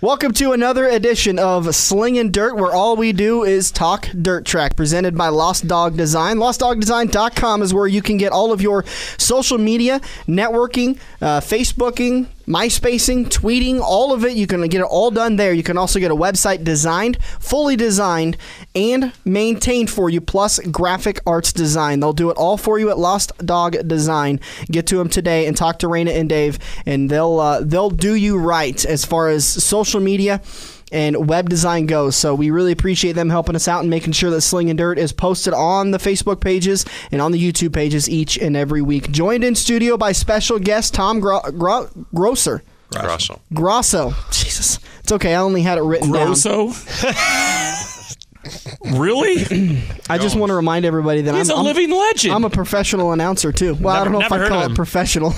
Welcome to another edition of Slingin Dirt, where all we do is talk dirt track, presented by Lost Dog Design. LostDogDesign.com is where you can get all of your social media, networking, Facebooking, MySpacing, tweeting, all of it. You can get it all done there. You can also get a website designed, fully designed, and maintained for you, plus graphic arts design. They'll do it all for you at Lost Dog Design. Get to them today and talk to Raina and Dave, and they'll do you right as far as social media and web design goes. So we really appreciate them helping us out and making sure that Slingin Dirt is posted on the Facebook pages and on the YouTube pages each and every week. Joined in studio by special guest Tom Grosso. Jesus. It's okay. I only had it written down. Really? I just want to remind everybody that He's a living legend. I'm a professional announcer, too. Well, I don't know if I call it professional.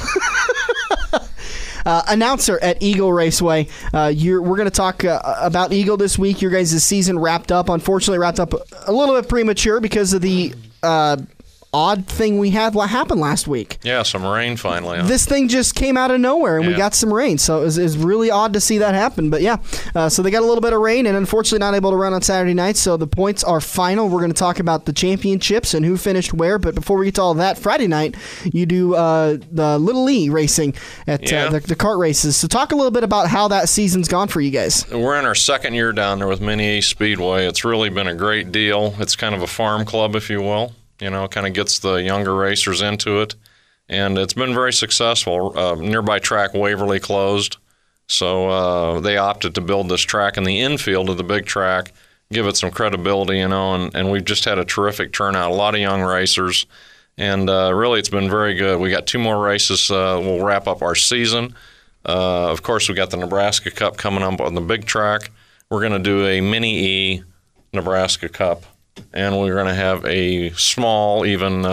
Announcer at Eagle Raceway. We're going to talk about Eagle this week. Your guys' season wrapped up. Unfortunately, wrapped up a little bit premature because of the odd thing we had. What happened last week? Yeah, some rain finally. Huh? This thing just came out of nowhere, and we got some rain. So it was really odd to see that happen. But yeah, so they got a little bit of rain, and unfortunately not able to run on Saturday night. So the points are final. We're going to talk about the championships and who finished where. But before we get to all that, Friday night you do the Little E racing at the kart races. So talk a little bit about how that season's gone for you guys. We're in our second year down there with Mini E Speedway. It's really been a great deal. It's kind of a farm club, if you will. You know, kind of gets the younger racers into it, and it's been very successful. Nearby track Waverly closed, so they opted to build this track in the infield of the big track, give it some credibility, you know, and we've just had a terrific turnout, a lot of young racers, and really it's been very good. We got 2 more races. We'll wrap up our season. Of course, we got the Nebraska Cup coming up on the big track. We're going to do a Mini E Nebraska Cup. And we're going to have a small, even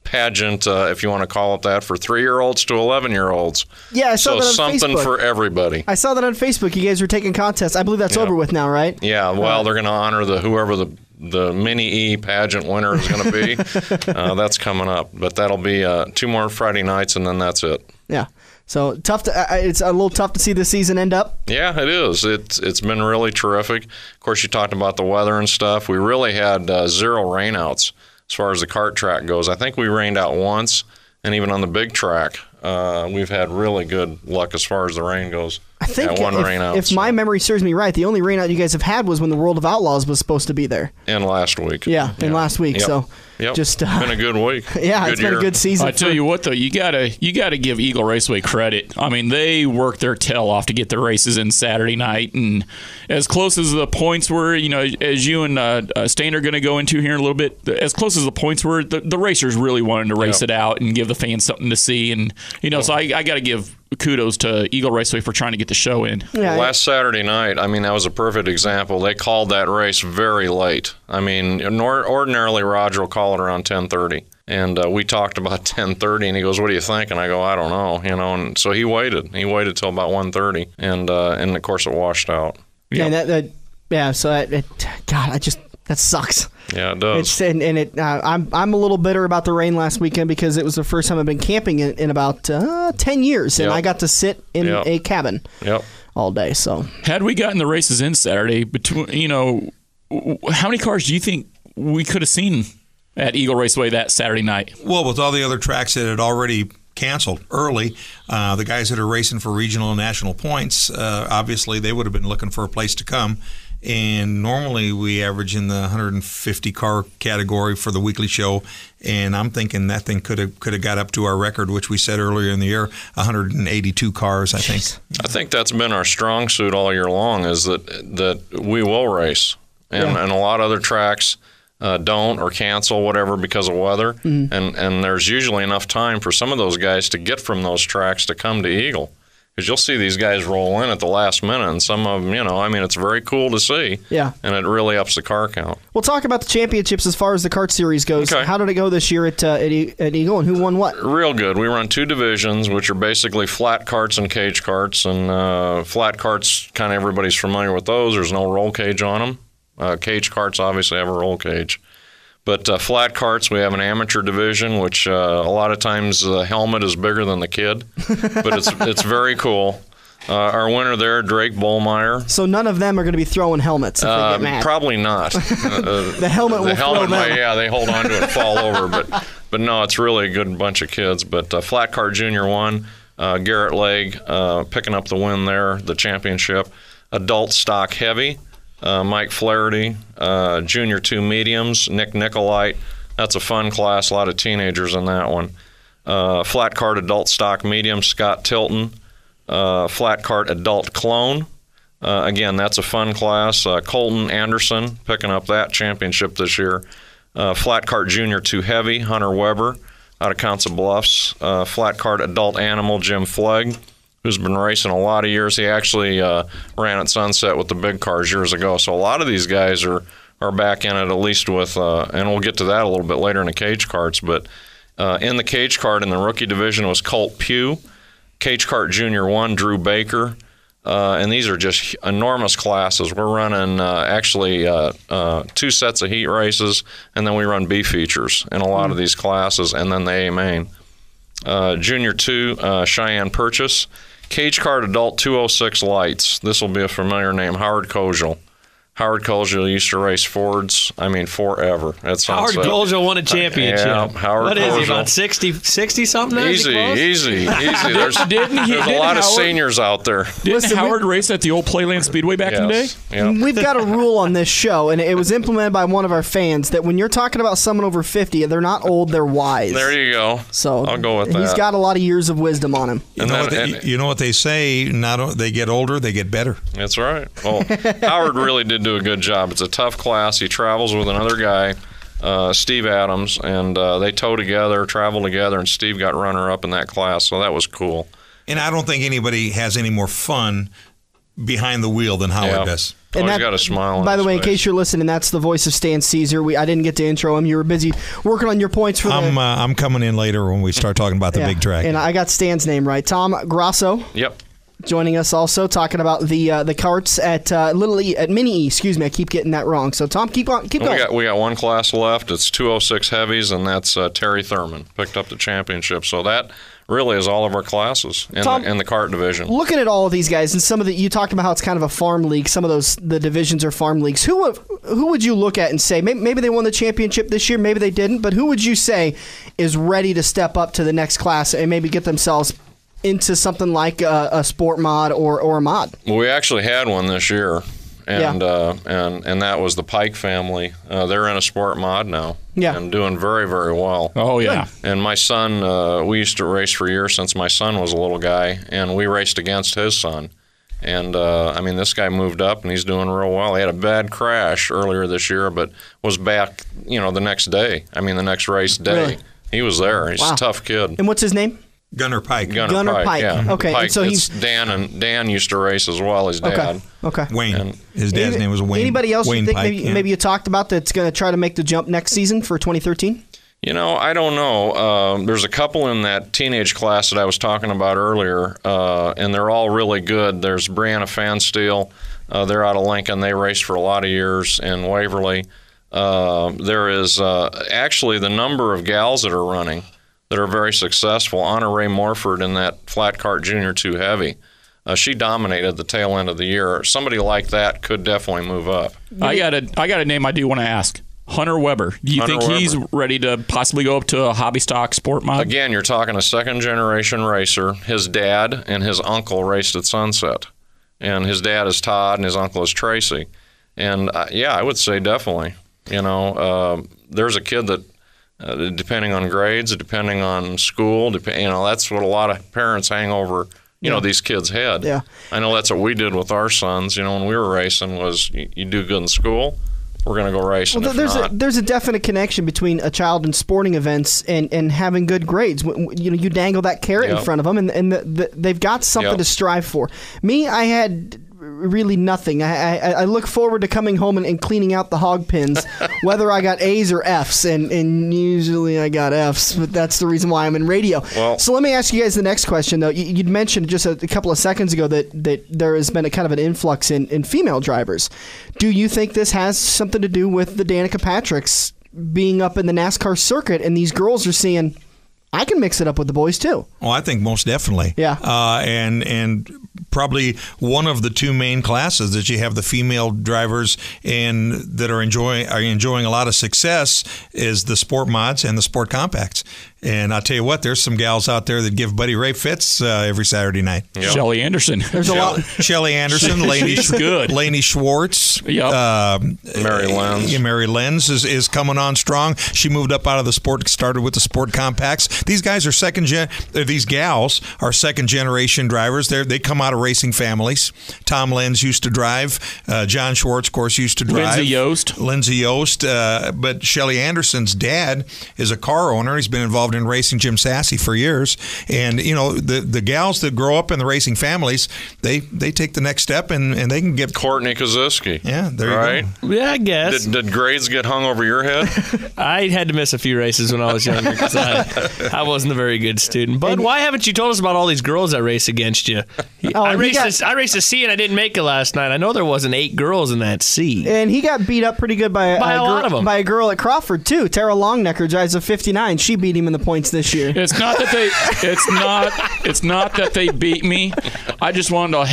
pageant, if you want to call it that, for 3-year-olds to 11-year-olds. Yeah, I saw that on something Facebook. For everybody. I saw that on Facebook. You guys were taking contests. I believe that's over with now, right? Yeah, well, they're going to honor whoever the Mini E pageant winner is going to be. That's coming up. But that'll be 2 more Friday nights, and then that's it. Yeah. So tough it's a little tough to see the season end up. Yeah, it is. It's been really terrific. Of course, you talked about the weather and stuff. We really had 0 rainouts as far as the kart track goes. I think we rained out once, and even on the big track, we've had really good luck as far as the rain goes. I think one rain out. If my memory serves me right, the only rain out you guys have had was when the World of Outlaws was supposed to be there. And last week. Yeah, and last week. Yep. So just been a good week. Yeah, it's been a good season. I tell you what, though, you gotta give Eagle Raceway credit. I mean, they worked their tail off to get the races in Saturday night, and as close as the points were, you know, as you and Stain are going to go into here in a little bit, as close as the points were, the racers really wanted to race it out and give the fans something to see, and you know, so I got to give kudos to Eagle Raceway for trying to get the show in. Yeah, last Saturday night, I mean, that was a perfect example. They called that race very late. I mean, ordinarily Roger will call it around 10:30. And we talked about 10:30, and he goes, "What do you think?" And I go, "I don't know," you know. And so he waited. He waited till about 1:30, and of course it washed out. Yeah, that sucks. Yeah, it does. I'm a little bitter about the rain last weekend because it was the first time I've been camping in about 10 years, and I got to sit in a cabin all day. So had we gotten the races in Saturday, how many cars do you think we could have seen at Eagle Raceway that Saturday night? Well, with all the other tracks that had already canceled early, the guys that are racing for regional and national points, obviously they would have been looking for a place to come. And normally we average in the 150 car category for the weekly show, and I'm thinking that thing could have got up to our record, which we said earlier in the year, 182 cars. I think that's been our strong suit all year long, is that we will race, and a lot of other tracks don't or cancel whatever because of weather, and there's usually enough time for some of those guys to get from those tracks to come to Eagle. Because you'll see these guys roll in at the last minute, and some of them, it's very cool to see. Yeah. And it really ups the car count. We'll talk about the championships as far as the kart series goes. Okay. How did it go this year at Eagle, and who won what? Real good. We run 2 divisions, which are basically flat karts and cage karts. And flat karts, kind of everybody's familiar with those. There's no roll cage on them. Cage karts obviously have a roll cage. But flat karts, we have an amateur division, which a lot of times the helmet is bigger than the kid, but it's very cool. Our winner there, Drake Bullmeyer. So none of them are going to be throwing helmets if they get mad. Probably not. The helmet will throw them. Yeah, they hold on to it and fall over. But no, it's really a good bunch of kids. But Flat Cart Junior 1, Garrett Legg picking up the win there, the championship. Adult Stock Heavy, Mike Flaherty. Junior 2 Mediums, Nick Nicolite. That's a fun class, a lot of teenagers in that one. Flat Cart Adult Stock Medium, Scott Tilton. Flat Cart Adult Clone. Again, that's a fun class. Colton Anderson picking up that championship this year. Flat Cart Junior 2 Heavy, Hunter Weber out of Council Bluffs. Flat Cart Adult Animal, Jim Flegg, who's been racing a lot of years. He actually ran at Sunset with the big cars years ago. So a lot of these guys are back in it, at least with, and we'll get to that a little bit later in the cage carts, but in the cage cart in the rookie division was Colt Pugh. Cage Cart Junior 1, Drew Baker. And these are just enormous classes. We're running actually 2 sets of heat races, and then we run B features in a lot of these classes, and then the A main. Junior 2, Cheyenne Purchase. Cage Cart Adult 206 Lights. This will be a familiar name, Howard Koziel. Howard Koziel used to race Fords, forever. Howard Koziel won a championship. Yeah, Howard What is Koziel. he, about 60 something now? Easy. There's a lot of seniors out there. Didn't Howard race at the old Playland Speedway back in the day? Yeah. We've got a rule on this show, and it was implemented by one of our fans, that when you're talking about someone over 50, they're not old, they're wise. There you go. So I'll go with that. He's got a lot of years of wisdom on him. You know what they say? They get older, they get better. That's right. Well, Howard really did do a good job. It's a tough class. He travels with another guy, Steve Adams, and they tow together, travel together, and Steve got runner-up in that class, so that was cool. And I don't think anybody has any more fun behind the wheel than Howard does. And he's got a smile on By the his way, in face. case you're listening, that's the voice of Stan Caesar. I didn't get to intro him. You were busy working on your points for I'm coming in later when we start talking about the big track. And I got Stan's name right. Tom Grasso. Yep. Joining us also, talking about the carts at Little E, at Mini E. Excuse me, I keep getting that wrong. So Tom, keep going. We got one class left. It's 206 heavies, and that's Terry Thurman picked up the championship. So that really is all of our classes in the cart division. Looking at all of these guys, and some of you talked about how it's kind of a farm league. Some of the divisions are farm leagues. Who would you look at and say maybe they won the championship this year, maybe they didn't, but who would you say is ready to step up to the next class and maybe get themselves into something like a sport mod or a mod? Well, we actually had one this year, and that was the Pike family. They're in a sport mod now, and doing very, very well. Oh yeah. Good. And my son, we used to race for years since my son was a little guy, and we raced against his son. And this guy moved up, and he's doing real well. He had a bad crash earlier this year, but was back, the next day. The next race day. Really? He was there. He's a tough kid. And what's his name? Gunner Pike. Gunner Pike. Yeah. Okay. Pike, And so it's Dan, and Dan used to race as well, his dad. Okay. Wayne. His dad's name was Wayne. Anybody else Wayne you think Pike, maybe you talked about that's going to try to make the jump next season for 2013? I don't know. There's a couple in that teenage class that I was talking about earlier, and they're all really good. There's Brianna Fansteel. They're out of Lincoln. They raced for a lot of years in Waverly. There is actually the number of gals that are running that are very successful. Anna Ray Morford in that Flat Cart Junior 2 Heavy. She dominated the tail end of the year. Somebody like that could definitely move up. I got a name I do want to ask. Hunter Weber. Do you think he's ready to possibly go up to a hobby stock sport mod? Again, you're talking a second-generation racer. His dad and his uncle raced at Sunset. And his dad is Todd and his uncle is Tracy. And, I would say definitely. There's a kid that, depending on grades, depending on school, that's what a lot of parents hang over, these kids' head. Yeah. I know that's what we did with our sons, when we were racing, was you do good in school, we're going to go racing. Well, there's a definite connection between a child and sporting events and having good grades. You dangle that carrot in front of them, and they've got something to strive for. Me, I had really nothing. I look forward to coming home and cleaning out the hog pins, whether I got A's or F's, and usually I got F's, but that's the reason why I'm in radio. Well, so let me ask you guys the next question, though. You'd mentioned just a couple of seconds ago that there has been a kind of an influx in female drivers. Do you think this has something to do with the Danica Patricks being up in the NASCAR circuit, and these girls are seeing, I can mix it up with the boys too. Oh, I think most definitely. Yeah. And probably one of the two main classes that you have the female drivers and that are enjoying a lot of success is the sport mods and the sport compacts. And I'll tell you what, there's some gals out there that give Buddy Ray fits every Saturday night. Yep. Shelly Anderson. There's a lot. Shelly Anderson, She's good. Laney Schwartz. Yep. Mary Lenz. Mary Lenz is coming on strong. She moved up out of the sport, started with the sport compacts. These guys are these gals are second generation drivers. They come out of racing families. Tom Lenz used to drive. John Schwartz, of course, used to drive. Lindsay Yost. But Shelly Anderson's dad is a car owner. He's been involved in racing Jim Sassy for years. And, you know, the gals that grow up in the racing families, they take the next step and they can get... Courtney Koziski. Yeah, there you go. Yeah, I guess. Did grades get hung over your head? I had to miss a few races when I was younger because I wasn't a very good student. But why haven't you told us about all these girls that race against you? I raced a C and I didn't make it last night. I know there wasn't 8 girls in that C. And he got beat up pretty good by a lot of them. By a girl at Crawford too. Tara Longnecker drives a 59. She beat him in the points this year. It's not that they beat me. I just wanted to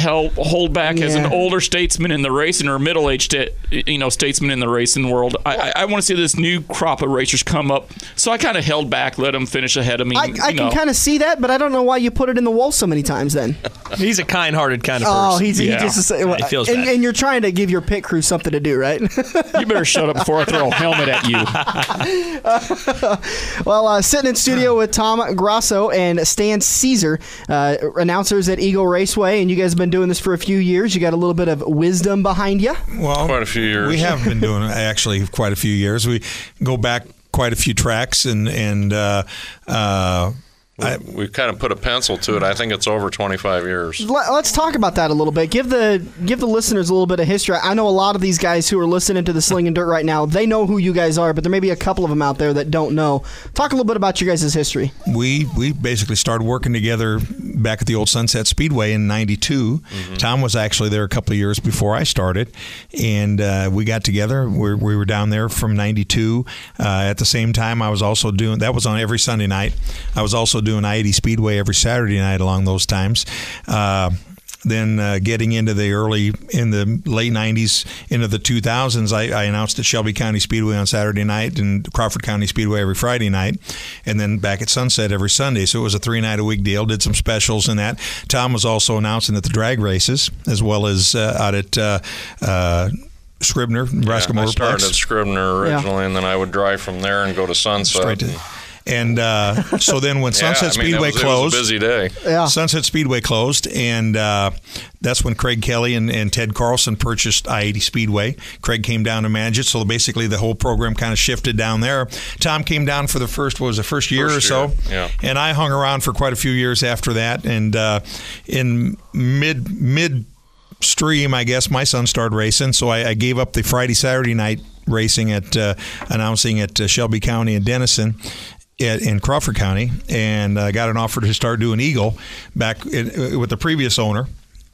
hold back as an older statesman in the racing or middle-aged statesman in the racing world. I want to see this new crop of racers come up. So I kind of held back, let them finish ahead of me. I can kind of see that, but I don't know why you put it in the wool so many times then. He's a kind-hearted kind of person. Oh, he feels bad. And you're trying to give your pit crew something to do, right? You better shut up before I throw a helmet at you. Well, sitting in studio with Tom Grasso and Stan Caesar, announcers at Eagle Raceway, and you guys have been doing this for a few years. You got a little bit of wisdom behind you. Well, quite a few years. We have been doing it actually quite a few years. We go back quite a few tracks and we've kind of put a pencil to it. I think it's over 25 years. Let's talk about that a little bit. Give the listeners a little bit of history. I know a lot of these guys who are listening to the Slingin' Dirt right now, they know who you guys are, but there may be a couple of them out there that don't know. Talk a little bit about your guys' history. We basically started working together back at the old Sunset Speedway in '92. Mm-hmm. Tom was actually there a couple of years before I started, and we got together. We were down there from '92. At the same time, I was also doing, that was on every Sunday night. I was also doing I-80 Speedway every Saturday night along those times. Then getting into the late 90s, into the 2000s, I announced at Shelby County Speedway on Saturday night and Crawford County Speedway every Friday night, and then back at Sunset every Sunday. So it was a 3-night-a-week deal, did some specials in that. Tom was also announcing at the drag races, as well as out at Scribner, Nebraska Motorplex. I started at Scribner originally, and then I would drive from there and go to Sunset. And so then when Sunset Speedway closed, it was a busy day. Yeah. Sunset Speedway closed, and that's when Craig Kelly and Ted Carlson purchased I-80 Speedway. Craig came down to manage it, so basically the whole program kind of shifted down there. Tom came down for the first year or so, and I hung around for quite a few years after that. And in mid-stream, I guess, my son started racing, so I gave up the Friday-Saturday night racing announcing at Shelby County and Denison in Crawford County, and got an offer to start doing Eagle back with the previous owner,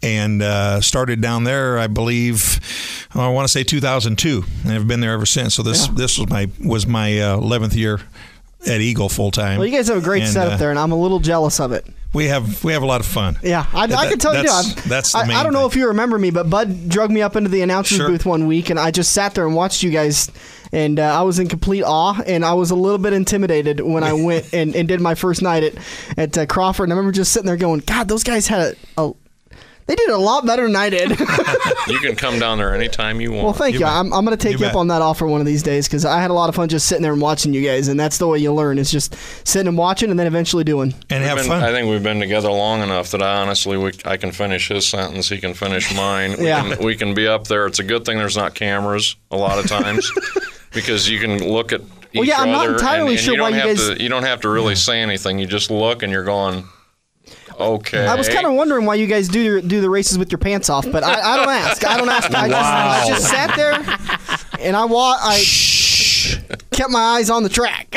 and started down there, I believe, I want to say 2002, and I've been there ever since. So this was my 11th year at Eagle full time. Well, you guys have a great setup there, and I'm a little jealous of it. We have a lot of fun. Yeah, I can tell you. That's the main I don't know if you remember me, but Bud drug me up into the announcer's booth one week, and I just sat there and watched you guys, and I was in complete awe, and I was a little bit intimidated when I went and did my first night at Crawford. And I remember just sitting there going, God, those guys had they did a lot better than I did. You can come down there anytime you want. Well, thank you. I'm going to take you up on that offer one of these days, because I had a lot of fun just sitting there and watching you guys, and that's the way you learn, is just sitting and watching and then eventually doing. And have fun. I think we've been together long enough that I can finish his sentence, he can finish mine. We can be up there. It's a good thing there's not cameras a lot of times, because you can look at each other. I'm not entirely sure why you guys... You don't have to really say anything. You just look and you're going... Okay. I was kind of wondering why you guys do the races with your pants off, but I don't ask. I just sat there and I kept my eyes on the track.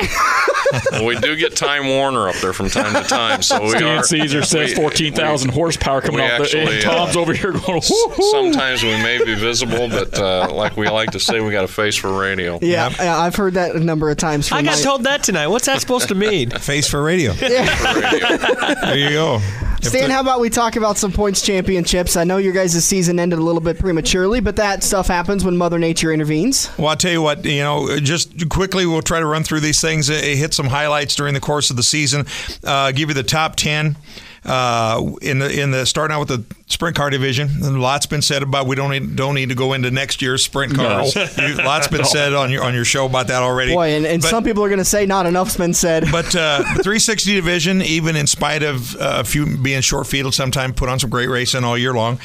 Well, we do get Time Warner up there from time to time. So we Stan Caesar says 14,000 horsepower coming off actually, the. Tom's over here going. Woo-hoo. Sometimes we may be visible, but like we like to say, we got a face for radio. Yeah, I've heard that a number of times. I got told that tonight. What's that supposed to mean? Face for radio. There you go. Stan, how about we talk about some points championships? I know your guys' season ended a little bit prematurely, but that stuff happens when Mother Nature intervenes. Well, I'll tell you what, just quickly, we'll try to run through these things, hit some highlights during the course of the season, give you the top 10. In the starting out with the sprint car division, a lot's been said about we don't need to go into next year's sprint cars. Lots been said on your show about that already. Boy, and some people are going to say not enough's been said. But the 360 division, even in spite of a few being short field, sometimes put on some great racing all year long.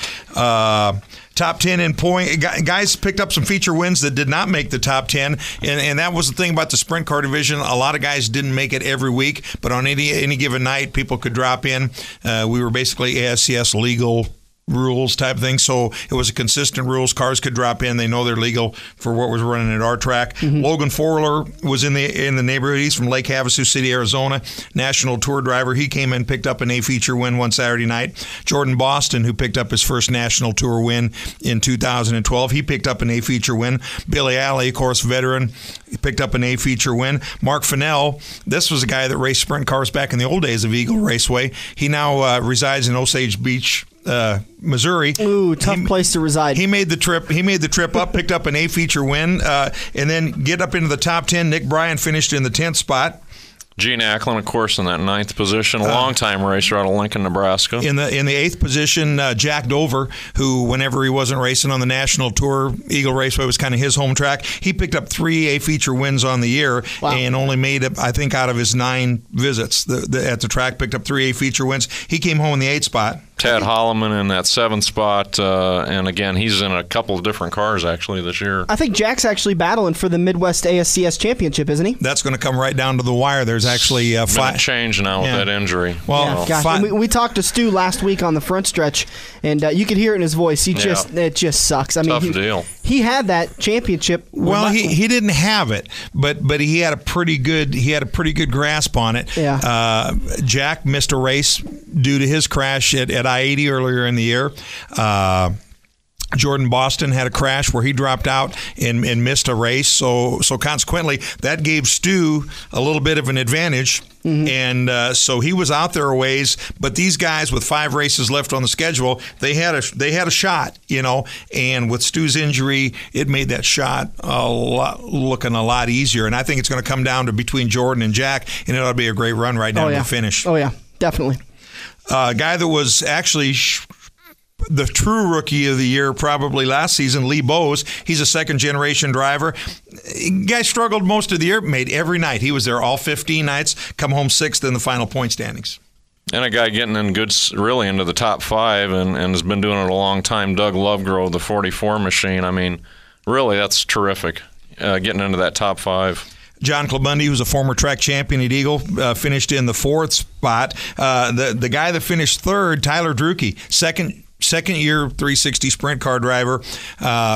Top 10 in point. Guys picked up some feature wins that did not make the top 10, and that was the thing about the sprint car division. A lot of guys didn't make it every week, but on any given night, people could drop in. We were basically ASCS legal rules type thing, so it was a consistent rules. Cars could drop in; they know they're legal for what was running at our track. Mm-hmm. Logan Forler was in the neighborhood. He's from Lake Havasu City, Arizona. National Tour driver. He came in, picked up an A feature win one Saturday night. Jordan Boston, who picked up his first National Tour win in 2012, he picked up an A feature win. Billy Alley, of course, veteran, he picked up an A feature win. Mark Fennell, this was a guy that raced sprint cars back in the old days of Eagle Raceway. He now resides in Osage Beach, Missouri. Ooh, tough place to reside. He made the trip up, picked up an A feature win, and then get up into the top 10. Nick Bryan finished in the 10th spot. Gene Ackland, of course, in that 9th position, a long-time racer out of Lincoln, Nebraska. In the 8th position, Jack Dover, who, whenever he wasn't racing on the National Tour, Eagle Raceway was kind of his home track. He picked up 3 A feature wins on the year. Wow. And only made, I think, out of his 9 visits at the track, picked up 3 A feature wins. He came home in the 8th spot. Tad Holloman in that 7th spot, and again, he's in a couple of different cars actually this year. I think Jack's actually battling for the Midwest ASCS Championship, isn't he? That's going to come right down to the wire. There's actually been a change now with that injury. Well, we talked to Stu last week on the front stretch, and you could hear it in his voice. It just sucks. I mean, tough deal. He had that championship. Well, he didn't have it, but he had a pretty good grasp on it. Yeah. Jack missed a race due to his crash at I-80 earlier in the year. Jordan Boston had a crash where he dropped out and missed a race. So consequently, that gave Stu a little bit of an advantage. Mm-hmm. And so he was out there a ways. But these guys with 5 races left on the schedule, they had a shot, And with Stu's injury, it made that shot looking a lot easier. And I think it's going to come down to between Jordan and Jack, and it ought to be a great run right down to the finish. Oh yeah, definitely. A guy that was actually the true rookie of the year probably last season, Lee Bowes. He's a second-generation driver. Guy struggled most of the year, made every night. He was there all 15 nights, come home 6th in the final point standings. And a guy getting in really into the top 5 and has been doing it a long time, Doug Lovegrove, the 44 machine. I mean, really, that's terrific, getting into that top 5. John Clabundi, who's a former track champion at Eagle, finished in the 4th spot. The guy that finished 3rd, Tyler Drucke, second year 360 sprint car driver,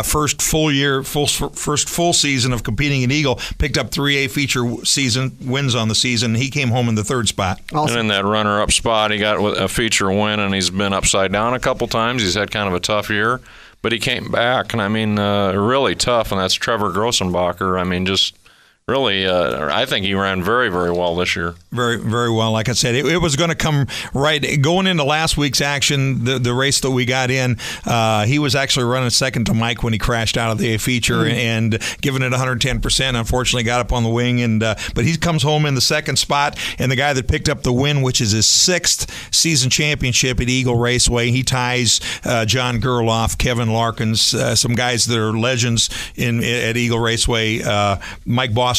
first full season of competing in Eagle, picked up 3A feature wins on the season. He came home in the 3rd spot. Awesome. And in that runner-up spot, he got a feature win, and he's been upside down a couple times. He's had kind of a tough year, but he came back, and I mean, really tough, and that's Trevor Grossenbacher. I mean, just really, I think he ran very, very well this year. Very, very well. Like I said, it was going to come right. Going into last week's action, the race that we got in, he was actually running second to Mike when he crashed out of the feature and giving it 110%. Unfortunately, got up on the wing, but he comes home in the 2nd spot. And the guy that picked up the win, which is his 6th season championship at Eagle Raceway, he ties John Gerloff, Kevin Larkins, some guys that are legends at Eagle Raceway. Mike Boston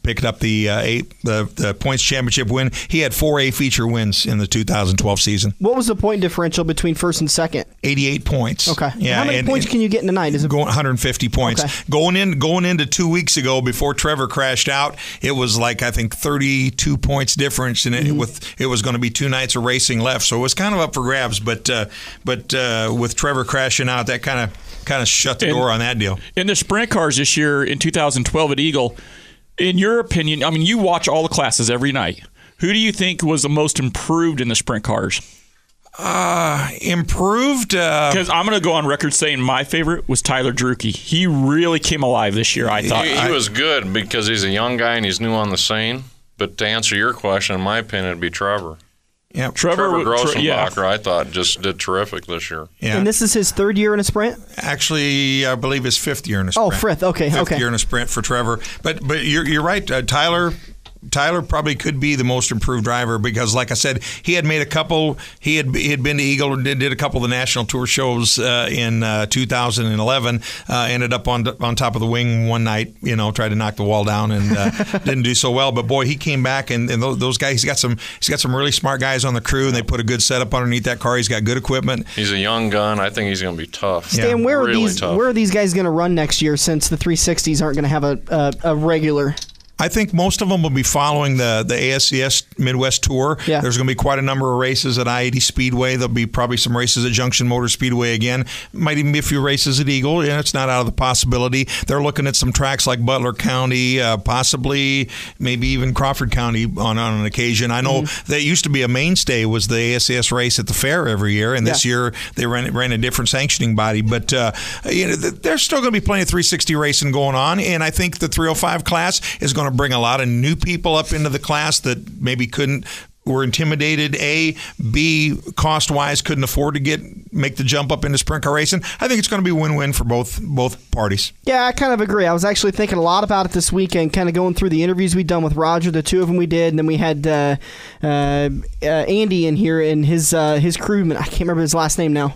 picked up the points championship win. He had 4 A feature wins in the 2012 season. What was the point differential between 1st and 2nd? 88 points. Okay. Yeah. How many points can you get in a night? Is it going 150 points? Okay. Going into 2 weeks ago before Trevor crashed out, it was like I think 32 points difference, and it was going to be 2 nights of racing left, so it was kind of up for grabs. But with Trevor crashing out, that kind of shut the door on that deal. In the sprint cars this year in 2012 at Eagle, In your opinion, I mean, you watch all the classes every night. Who do you think was the most improved in the sprint cars? Improved? Because I'm going to go on record saying my favorite was Tyler Drucke. He really came alive this year, I thought. He was good because he's a young guy and he's new on the scene. But to answer your question, in my opinion, it'd be Trevor. Yeah, Trevor Grossenbacher, I thought, just did terrific this year. Yeah. And this is his third year in a sprint? Actually, I believe his fifth year in a sprint. Oh, fifth. Okay. Fifth year in a sprint for Trevor. But you're right. Tyler probably could be the most improved driver because, like I said, he had made a couple. He had been to Eagle and did a couple of the national tour shows in 2011. Ended up on top of the wing one night. Tried to knock the wall down and didn't do so well. But boy, he came back and those guys. He's got some really smart guys on the crew, and they put a good setup underneath that car. He's got good equipment. He's a young gun. I think he's going to be tough. Stan, where are these guys going to run next year? Since the 360s aren't going to have a regular. I think most of them will be following the ASCS Midwest Tour. Yeah. There's going to be quite a number of races at I-80 Speedway. There'll be probably some races at Junction Motor Speedway again. Might even be a few races at Eagle. It's not out of the possibility. They're looking at some tracks like Butler County, possibly maybe even Crawford County on an occasion. I know that used to be a mainstay was the ASCS race at the fair every year, and this year they ran a different sanctioning body. But there's still going to be plenty of 360 racing going on, and I think the 305 class is going to bring a lot of new people up into the class that maybe were intimidated. B, cost-wise, couldn't afford to make the jump up into sprint car racing. I think it's going to be win-win for both parties. Yeah, I kind of agree. I was actually thinking a lot about it this weekend, kind of going through the interviews we'd done with Roger, the two of them we did, and then we had Andy in here and his crewman. I can't remember his last name now.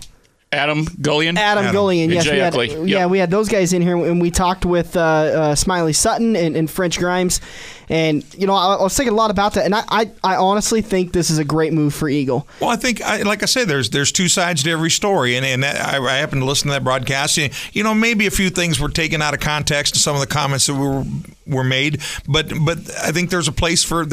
Adam Gullion. Yes, we had those guys in here, and we talked with Smiley Sutton and French Grimes, and I was thinking a lot about that, and I honestly think this is a great move for Eagle. Well, I think, like I said, there's two sides to every story, and I happened to listen to that broadcast. Maybe a few things were taken out of context, some of the comments that were made, but I think there's a place for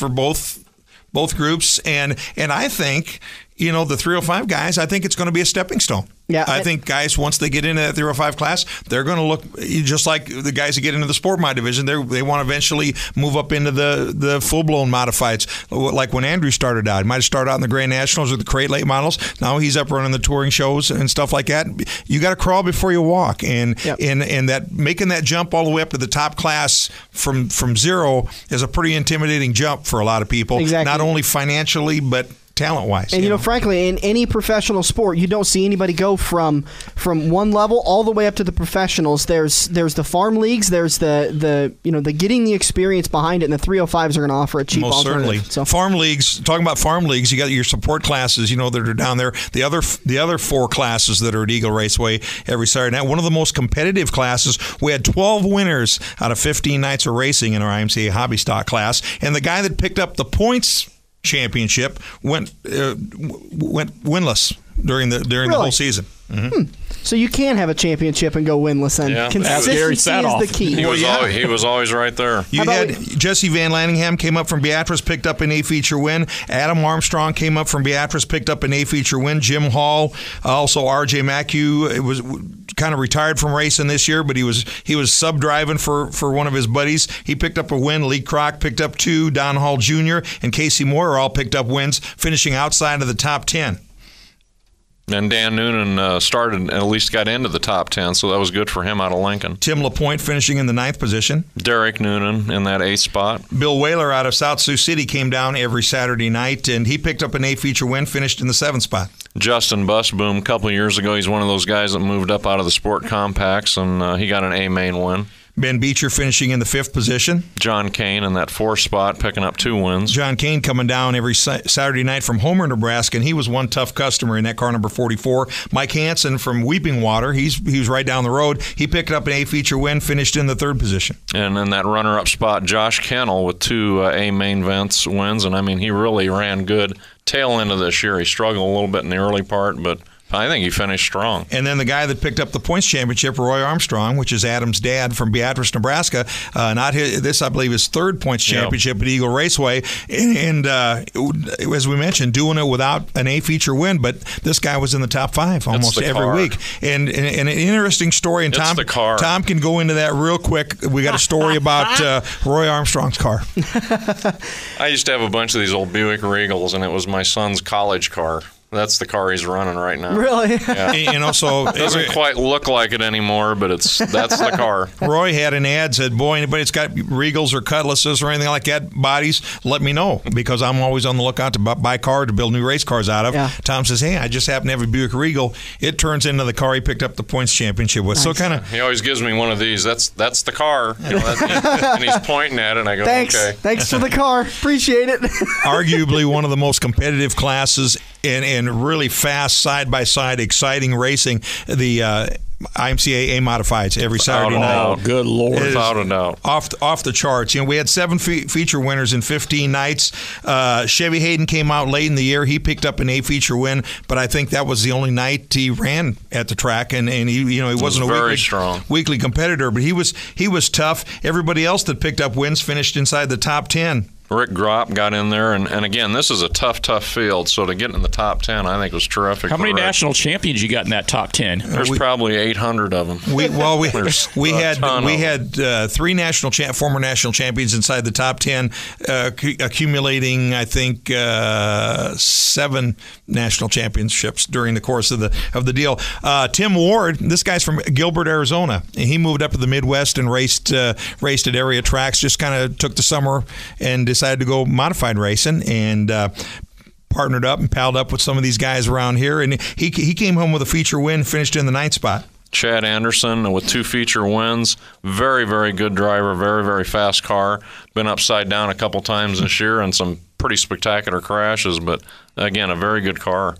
both groups, and I think. The 305 guys, I think it's going to be a stepping stone. Yeah, I think guys, once they get into that 305 class, they're going to look just like the guys that get into the Sport Mod division. They want to eventually move up into the full-blown modifieds, like when Andrew started out. He might have started out in the Grand Nationals or the Crate Late models. Now he's up running the touring shows and stuff like that. You got to crawl before you walk, and that making that jump all the way up to the top class from zero is a pretty intimidating jump for a lot of people. Exactly. Not only financially, but talent-wise. And frankly, in any professional sport, you don't see anybody go from one level all the way up to the professionals. There's the farm leagues, there's the getting the experience behind it, and the 305s are going to offer a cheap alternative. Certainly. So farm leagues, talking about farm leagues, you got your support classes, that are down there. The other four classes that are at Eagle Raceway every Saturday night. One of the most competitive classes. We had 12 winners out of 15 nights of racing in our IMCA hobby stock class, and the guy that picked up the points championship went winless during the whole season. Mm-hmm. So you can have a championship and go winless, and consistency is the key. He was always right there. You had Jesse Van Lanningham came up from Beatrice, picked up an A-feature win. Adam Armstrong came up from Beatrice, picked up an A-feature win. Jim Hall, also R.J. Macue, was kind of retired from racing this year, but he was sub-driving for one of his buddies. He picked up a win. Lee Kroc picked up 2. Don Hall Jr. and Casey Moore all picked up wins, finishing outside of the top 10. And Dan Noonan started, at least got into the top 10, so that was good for him out of Lincoln. Tim LaPointe finishing in the 9th position. Derek Noonan in that 8th spot. Bill Whaler out of South Sioux City came down every Saturday night, and he picked up an A-feature win, finished in the 7th spot. Justin Busboom, a couple of years ago, he's one of those guys that moved up out of the sport compacts, and he got an A-main win. Ben Beecher finishing in the 5th position. John Kane in that 4th spot, picking up 2 wins. John Kane coming down every Saturday night from Homer, Nebraska, and he was one tough customer in that car number 44. Mike Hansen from Weeping Water, he was right down the road. He picked up an A-feature win, finished in the 3rd position. And in that runner-up spot, Josh Kennel with 2 A-main events wins, and he really ran good tail end of this year. He struggled a little bit in the early part, but I think he finished strong. And then the guy that picked up the points championship, Roy Armstrong, which is Adam's dad from Beatrice, Nebraska. This, I believe, is third points championship at Eagle Raceway. And as we mentioned, doing it without an A-feature win, but this guy was in the top 5 almost every week. And an interesting story, and Tom can go into that real quick. We got a story about Roy Armstrong's car. I used to have a bunch of these old Buick Regals, and it was my son's college car. That's the car he's running right now. Really? Yeah. So it doesn't quite look like it anymore, but that's the car. Roy had an ad said, "Boy, anybody that's got Regals or Cutlasses or anything like that, bodies, let me know, because I'm always on the lookout to buy car to build new race cars out of." Yeah. Tom says, "Hey, I just happen to have a Buick Regal." It turns into the car he picked up the points championship with. Nice. So kind of. He always gives me one of these. That's the car, and he's pointing at it, and I go, "Thanks, okay, thanks for the car, appreciate it." Arguably one of the most competitive classes and really fast side-by-side exciting racing, the IMCA A-Modifieds every Saturday night. Oh, good Lord. Without a doubt. Off the charts. We had 7 feature winners in 15 nights. Chevy Hayden came out late in the year. He picked up an A-feature win, but I think that was the only night he ran at the track, and he wasn't a weekly competitor, but he was tough. Everybody else that picked up wins finished inside the top 10. Rick Gropp got in there, and again, this is a tough field, so to get in the top 10, I think was terrific. How many national champions you got in that top 10? There's probably 800 of them. We had 3 former national champions inside the top 10, accumulating, I think, 7 national championships during the course of the deal. Tim Ward, this guy's from Gilbert, Arizona, and he moved up to the Midwest and raced at area tracks. Just kind of took the summer and decided to go modified racing, and partnered up and palled up with some of these guys around here, and he came home with a feature win, finished in the 9th spot. Chad Anderson with 2 feature wins. Very, very good driver, very, very fast car. Been upside down a couple times this year and some pretty spectacular crashes, but again, a very good car.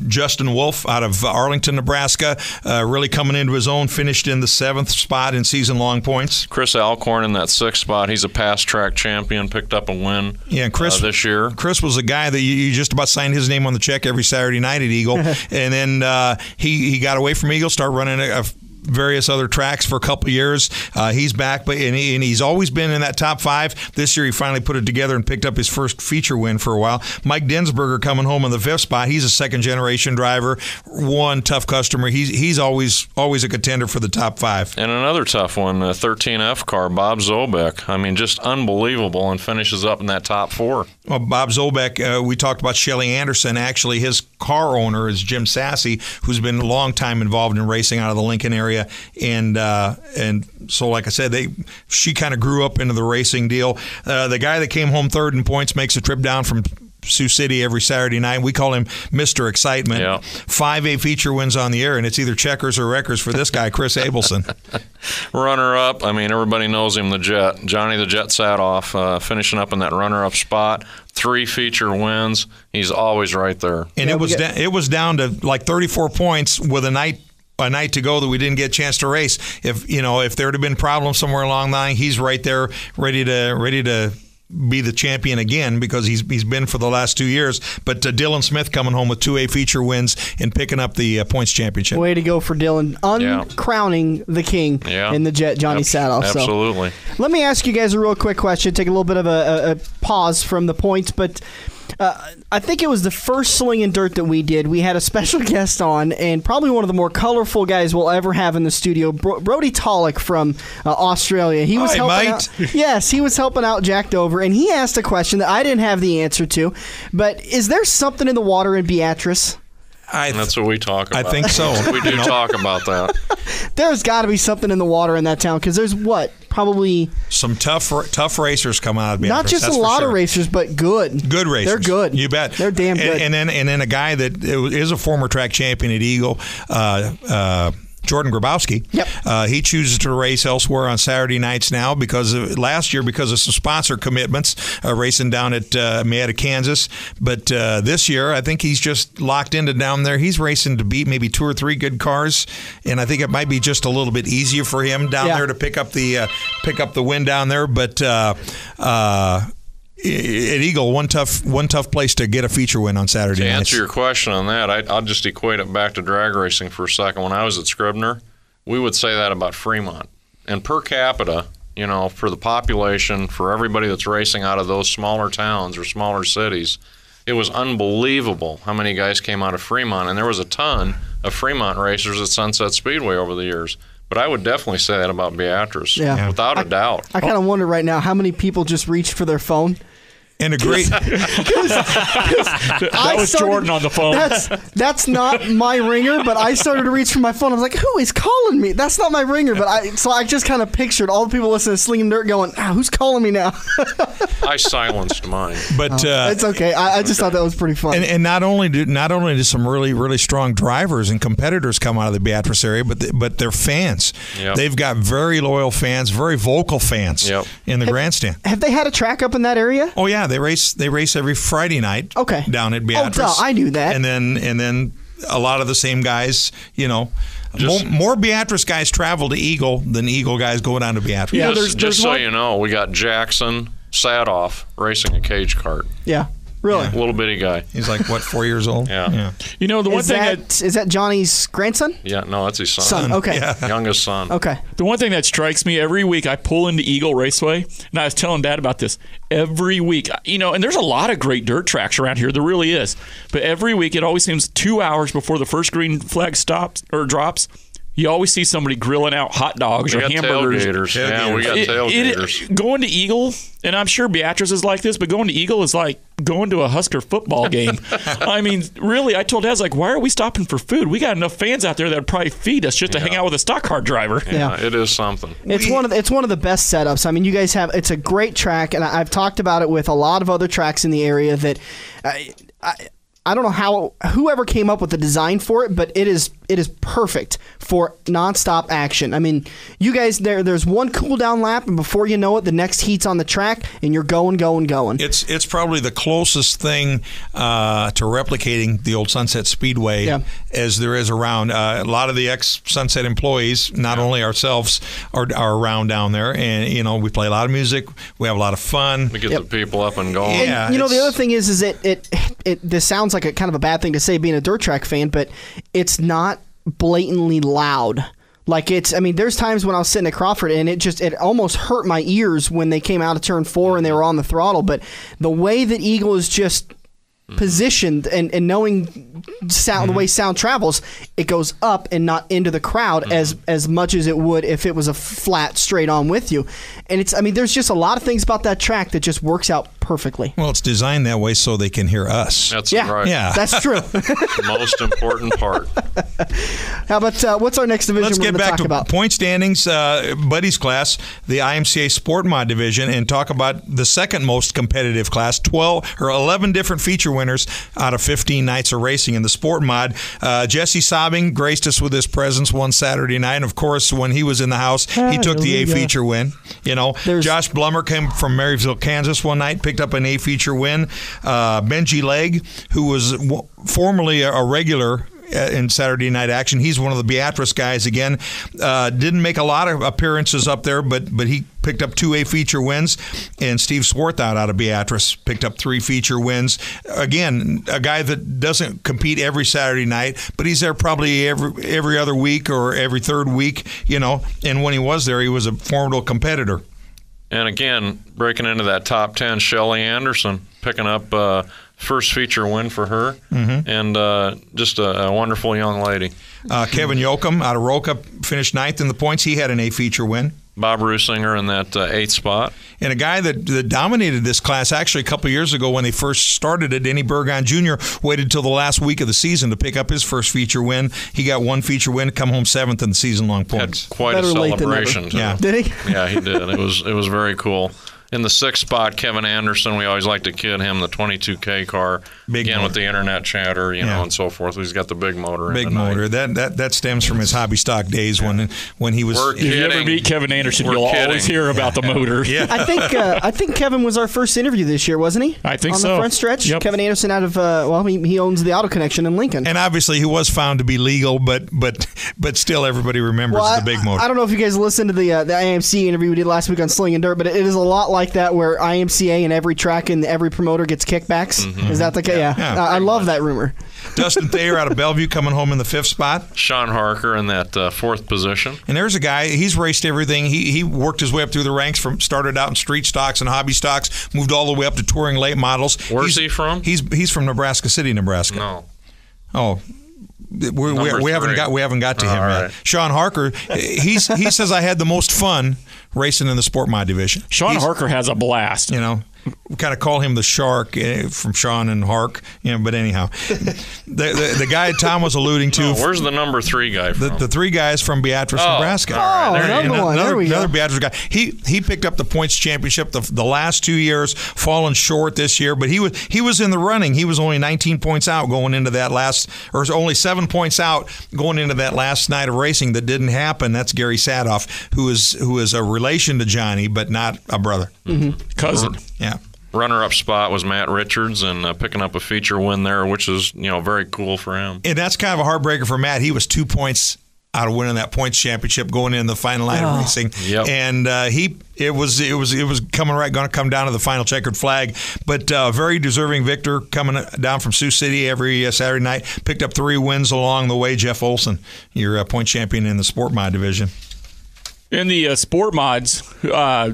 Justin Wolf out of Arlington, Nebraska, really coming into his own, finished in the 7th spot in season-long points. Chris Alcorn in that 6th spot. He's a past track champion, picked up a win this year. Chris was a guy that you just about signed his name on the check every Saturday night at Eagle, and then he got away from Eagle, started running various other tracks for a couple of years. He's back, and he's always been in that top 5. This year he finally put it together and picked up his first feature win for a while. Mike Densberger coming home in the 5th spot. He's a second-generation driver, one tough customer. He's always a contender for the top 5. And another tough one, a 13F car, Bob Zobek. I mean, just unbelievable, and finishes up in that top 4. Well, Bob Zobek, we talked about Shelly Anderson. Actually, his car owner is Jim Sassy, who's been a long time involved in racing out of the Lincoln area. And so, like I said, she kind of grew up into the racing deal. The guy that came home 3rd in points makes a trip down from Sioux City every Saturday night. We call him Mr. Excitement. Yeah. 5 A-feature wins on the air, and it's either checkers or wreckers for this guy, Chris Abelson. Runner-up, I mean, everybody knows him, the Jet. Johnny the Jet Sadoff, finishing up in that runner-up spot. 3 feature wins. He's always right there. And it was down to like 34 points with a night to go that we didn't get a chance to race. If there had been problems somewhere along the line, he's right there, ready to be the champion again, because he's been for the last 2 years. But Dylan Smith coming home with 2 A-feature wins and picking up the points championship. Way to go for Dylan, uncrowning the king in the Jet, Johnny Sadoff. Absolutely. So, let me ask you guys a real quick question. Take a little bit of a pause from the points, but I think it was the first Slingin' Dirt that we did. We had a special guest on, and probably one of the more colorful guys we'll ever have in the studio, Brody Tolick from Australia. He was helping out. Yes, he was helping out Jack Dover, and he asked a question that I didn't have the answer to. But is there something in the water in Beatrice? That's what we talk about. I think so. We do talk about that. There's got to be something in the water in that town, because there's probably some tough racers come out of Beatrice. Not just a lot of racers, but good racers. They're good. You bet. They're damn good. And then a guy that is a former track champion at Eagle, Jordan Grabowski. Yep. He chooses to race elsewhere on Saturday nights now because last year because of some sponsor commitments, racing down at Marietta, Kansas. But this year, I think he's just locked into down there. He's racing to beat maybe 2 or 3 good cars, and I think it might be just a little bit easier for him down there to pick up the win down there. But Eagle, one tough place to get a feature win on Saturday nights. To answer your question on that, I'll just equate it back to drag racing for a second. When I was at Scribner, we would say that about Fremont. And per capita, for the population, for everybody that's racing out of those smaller towns or smaller cities, it was unbelievable how many guys came out of Fremont. And there was a ton of Fremont racers at Sunset Speedway over the years. But I would definitely say that about Beatrice, without a doubt. I kind of wonder right now how many people just reached for their phone. And a great that was Jordan on the phone. That's not my ringer, but I started to reach for my phone. I was like, who is calling me? That's not my ringer. But I just kind of pictured all the people listening to Slingin Dirt going, who's calling me now? I silenced mine. But it's okay. I just thought that was pretty fun. And not only did some really, really strong drivers and competitors come out of the Beatrice area, but their fans. Yep. They've got very loyal fans, very vocal fans in the grandstand. Have they had a track up in that area? Oh yeah, they race every Friday night. Okay. Down at Beatrice. Oh, I knew that. And then a lot of the same guys, more Beatrice guys travel to Eagle than Eagle guys go down to Beatrice. Yeah, just so you know, we got Jackson Sadoff racing a cage cart. Yeah. Really? Yeah. Little bitty guy. He's like, 4 years old? Yeah. The one thing is that Johnny's grandson? Yeah, no, that's his son. Okay. Yeah. Youngest son. Okay. The one thing that strikes me every week, I pull into Eagle Raceway, and I was telling Dad about this every week. And there's a lot of great dirt tracks around here. There really is. But every week, it always seems 2 hours before the first green flag stops or drops. You always see somebody grilling out hot dogs or hamburgers. Tailgaters. Yeah, we got tailgaters. Going to Eagle, and I'm sure Beatrice is like this, but going to Eagle is like going to a Husker football game. I mean, really, I told Dad, I was like, why are we stopping for food? We got enough fans out there that would probably feed us just to hang out with a stock car driver. Yeah, it is something. It's one of the best setups. I mean, you guys it's a great track, and I've talked about it with a lot of other tracks in the area that I don't know whoever came up with the design for it, but it is perfect for nonstop action. I mean, you guys, there's one cool down lap, and before you know it, the next heat's on the track, and you're going. It's probably the closest thing to replicating the old Sunset Speedway as there is around. A lot of the ex-Sunset employees, not only ourselves, are around down there, and we play a lot of music. We have a lot of fun. We get the people up and going. And, the other thing is this sounds like a kind of a bad thing to say being a dirt track fan, but it's not blatantly loud. Like there's times when I was sitting at Crawford and it almost hurt my ears when they came out of turn 4 and they were on the throttle. But the way that Eagle is just positioned and knowing sound, the way sound travels, it goes up and not into the crowd as much as it would if it was a flat straight on with you. And there's just a lot of things about that track that just works out perfectly. Well, it's designed that way so they can hear us. That's right. Yeah, that's true. The most important part. How about what's our next division? Let's get back to about? Point standings, Buddy's class, the IMCA Sport Mod division, and talk about the second most competitive class. 11 different feature winners out of 15 nights of racing in the Sport Mod. Jesse Sobbing graced us with his presence one Saturday night, and of course, when he was in the house, he took the A feature win. Josh Blummer came from Maryville, Kansas one night, picked up an A feature win. Benji Legg, who was formerly a regular in Saturday night action, he's one of the Beatrice guys again. Didn't make a lot of appearances up there, but he picked up 2 A feature wins. And Steve Swarthout out of Beatrice picked up 3 feature wins. Again, a guy that doesn't compete every Saturday night, but he's there probably every other week or every third week, and when he was there, he was a formidable competitor. And again, breaking into that top 10, Shelly Anderson picking up first feature win for her, and just a wonderful young lady. Kevin Yoakum out of Roca finished 9th in the points. He had an A feature win. Bob Rusinger in that 8th spot. And a guy that dominated this class actually a couple of years ago when they first started it, Denny Burgon Jr., waited till the last week of the season to pick up his first feature win. He got 1 feature win, come home 7th in the season-long points. Had quite a celebration, too. Yeah. Did he? Yeah, he did. It was very cool. In the 6th spot, Kevin Anderson, we always like to kid him, the 22K car. Big Again, motor. with the internet chatter, and so forth. He's got the big motor. Big motor. That stems from his hobby stock days when he was. We're If you ever meet Kevin Anderson, you'll always hear about the motor. Yeah. I think Kevin was our first interview this year, wasn't he? I think on so. On the front stretch. Yep. Kevin Anderson out of he owns the Auto Connection in Lincoln. And obviously he was found to be legal, but still everybody remembers the big motor. I don't know if you guys listened to the IMC interview we did last week on Slingin Dirt, but it is a lot like that where IMCA and every track and every promoter gets kickbacks? Is that the case? Yeah. I love that rumor. Dustin Thayer out of Bellevue coming home in the 5th spot. Sean Harker in that 4th position. And there's a guy, he's raced everything. He worked his way up through the ranks, started out in street stocks and hobby stocks, moved all the way up to touring late models. Where's he from? He's from Nebraska City, Nebraska. No. Oh. We haven't got to him yet. Right. Sean Harker, he says I had the most fun racing in the Sport Mod division. Sean Harker has a blast. We kind of call him the Shark from Sean and Hark. But anyhow, the guy Tom was alluding to. Where's the number 3 guy from? The 3 guys from Beatrice, Nebraska. Another one. There we go. Another Beatrice guy. He picked up the points championship the last 2 years, fallen short this year, but he was in the running. He was only 19 points out going into that only 7 points out going into that last night of racing that didn't happen. That's Gary Sadoff, who is a relation to Johnny, but not a brother. Cousin. Yeah. Runner-up spot was Matt Richards, and picking up a feature win there, which is very cool for him. And that's kind of a heartbreaker for Matt. He was 2 points out of winning that points championship going into the final night of racing. Yep. And it was going to come down to the final checkered flag. But very deserving victor coming down from Sioux City every Saturday night. Picked up 3 wins along the way. Jeff Olson, your point champion in the Sport Mod division. In the Sport Mods, Where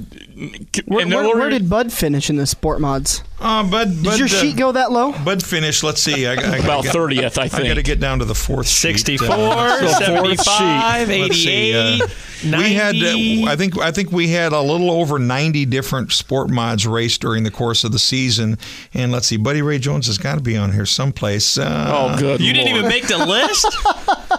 did Bud finish in the Sport Mods? Bud, did your sheet go that low? Bud finished. Let's see. About 30th, I think. I got to get down to the 4th. 64, sheet. 75, 88, 90. We had, I think we had a little over 90 different Sport Mods raced during the course of the season. And let's see, Buddy Ray Jones has got to be on here someplace. Good You didn't even make the list?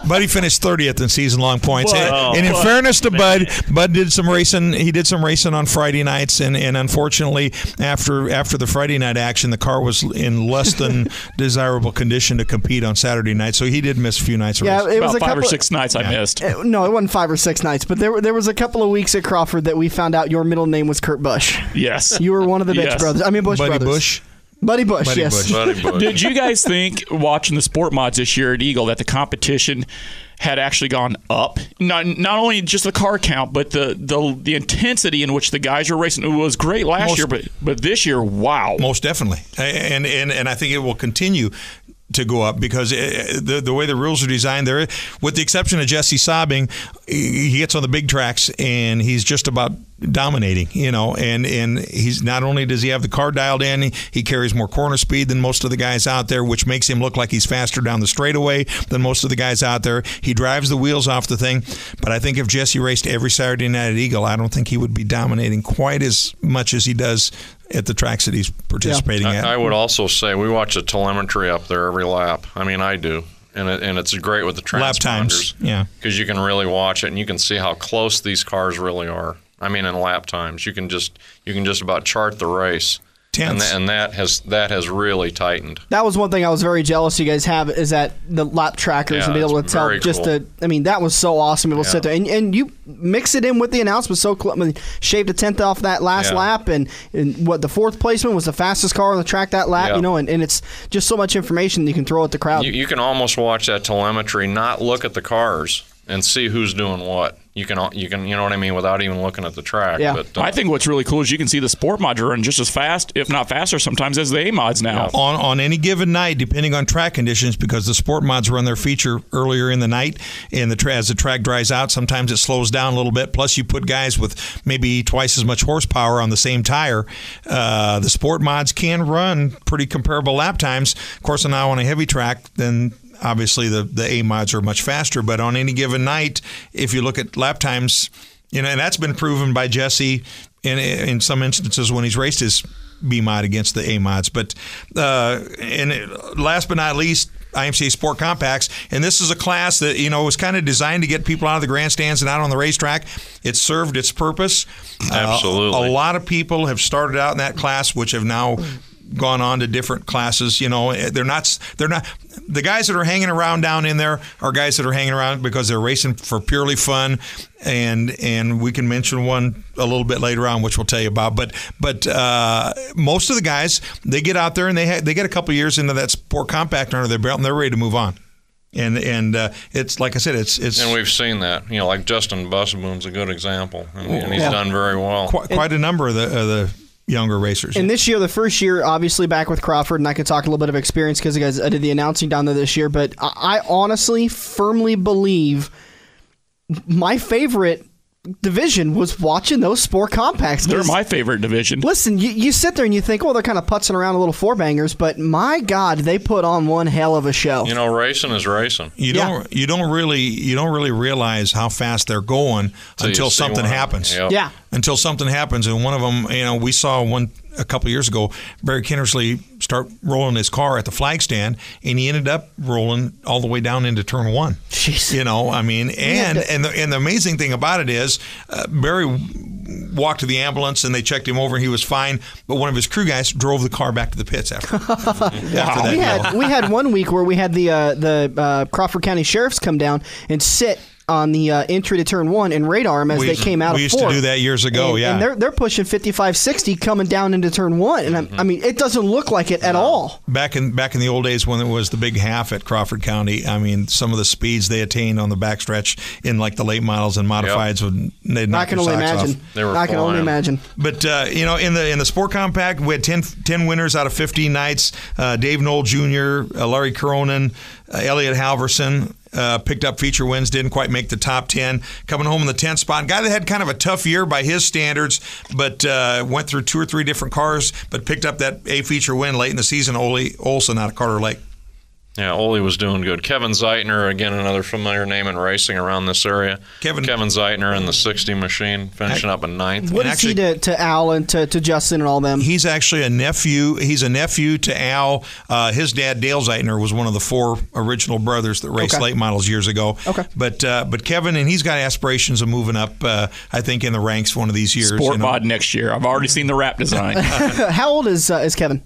Buddy finished 30th in season-long points. But, and in fairness to Bud did some racing. He did some racing on Friday nights, and unfortunately, after the Friday night action, the car was in less than desirable condition to compete on Saturday night, so he did miss a few nights of racing. It was about 5 or 6 nights I missed. No, it wasn't 5 or 6 nights, but there was a couple of weeks at Crawford that we found out your middle name was Kurt Busch. Yes. You were one of the Busch brothers. I mean, Busch Buddy brothers. Busch. Buddy Busch, Buddy yes. Busch. Buddy Busch. Did you guys think, watching the Sport Mods this year at Eagle, that the competition had actually gone up? Not only just the car count, but the intensity in which the guys were racing. It was great last year, but this year, wow. Most definitely. And I think it will continue to go up because the way the rules are designed there, with the exception of Jesse Sobbing, he gets on the big tracks and he's just about dominating, and he's not only does he have the car dialed in, he carries more corner speed than most of the guys out there, which makes him look like he's faster down the straightaway than most of the guys out there. He drives the wheels off the thing, but I think if Jesse raced every Saturday night at Eagle, I don't think he would be dominating quite as much as he does at the tracks that he's participating at. I would also say we watch the telemetry up there every lap. I mean, I do. And it's great with the transponders. Lap times, yeah. Because you can really watch it and you can see how close these cars really are. I mean, in lap times, you can just about chart the race. Tense. And that has really tightened. That was one thing I was very jealous you guys have, is that the lap trackers and be able to tell that was so awesome. It will sit there and you mix it in with the announcement so close. I mean, shaved a tenth off that last lap, and what the 4th placement was the fastest car on the track that lap. And it's just so much information you can throw at the crowd. You can almost watch that telemetry, not look at the cars, and see who's doing what. You can, you know what I mean, without even looking at the track. Yeah. But, I think what's really cool is you can see the Sport Mods run just as fast, if not faster, sometimes as the A Mods now. On any given night, depending on track conditions, because the Sport Mods run their feature earlier in the night, and as the track dries out, sometimes it slows down a little bit. Plus, you put guys with maybe twice as much horsepower on the same tire. The Sport Mods can run pretty comparable lap times. Of course, now on a heavy track, then obviously the A mods are much faster, but on any given night, if you look at lap times, and that's been proven by Jesse in some instances when he's raced his B mod against the A mods. But and last but not least, IMCA Sport Compacts, and this is a class that was kind of designed to get people out of the grandstands and out on the racetrack. It served its purpose. Absolutely. A lot of people have started out in that class, which have now gone on to different classes. They're not the guys that are hanging around down in there are guys that are hanging around because they're racing for purely fun, and we can mention one a little bit later on, which we'll tell you about. But most of the guys, they get out there and they get a couple years into that Sport Compact under their belt, and they're ready to move on. And it's like I said, it's and we've seen that. Like Justin Busboom's a good example, and he's done very well. Quite a number of the younger racers. And this year, the first year, obviously back with Crawford, and I can talk a little bit of experience because I did the announcing down there this year, but I honestly, firmly believe my favorite division was watching those sport compacts. They're my favorite division. Listen, you sit there and you think, well, they're kind of putzing around a little four bangers, but my God, they put on one hell of a show. Racing is racing. You don't really realize how fast they're going until something happens. Yep. Yeah. Until something happens, and one of them, we saw one a couple of years ago, Barry Kinnersley start rolling his car at the flag stand, and he ended up rolling all the way down into turn one. Jeez. And the amazing thing about it is Barry walked to the ambulance and they checked him over and he was fine, but one of his crew guys drove the car back to the pits after that. We had 1 week where we had the Crawford County Sheriffs come down and sit on the entry to turn one and radar them as they came out of fourth. We used to do that years ago, And they're pushing 55, 60 coming down into turn one. And I mean, it doesn't look like it at all. Back in the old days when it was the big half at Crawford County, I mean, some of the speeds they attained on the backstretch in like the late models and modifieds, they'd knock your socks off. I can only imagine. But, in the Sport Compact, we had 10 winners out of 15 nights. Dave Knoll Jr., Larry Cronin, Elliot Halverson, picked up feature wins, didn't quite make the top 10. Coming home in the 10th spot, guy that had kind of a tough year by his standards, but went through 2 or 3 different cars, but picked up that A feature win late in the season, Ole Olson out of Carter Lake. Yeah, Ole was doing good. Kevin Zeitner, again, another familiar name in racing around this area. Kevin Zeitner in the 60 machine, finishing up in 9th. What is he to Al and to Justin and all them? He's actually a nephew. He's a nephew to Al. His dad, Dale Zeitner, was one of the 4 original brothers that raced late models years ago. Okay. But Kevin, and he's got aspirations of moving up, I think, in the ranks one of these years. Sport bod next year. I've already seen the wrap design. How old is Kevin?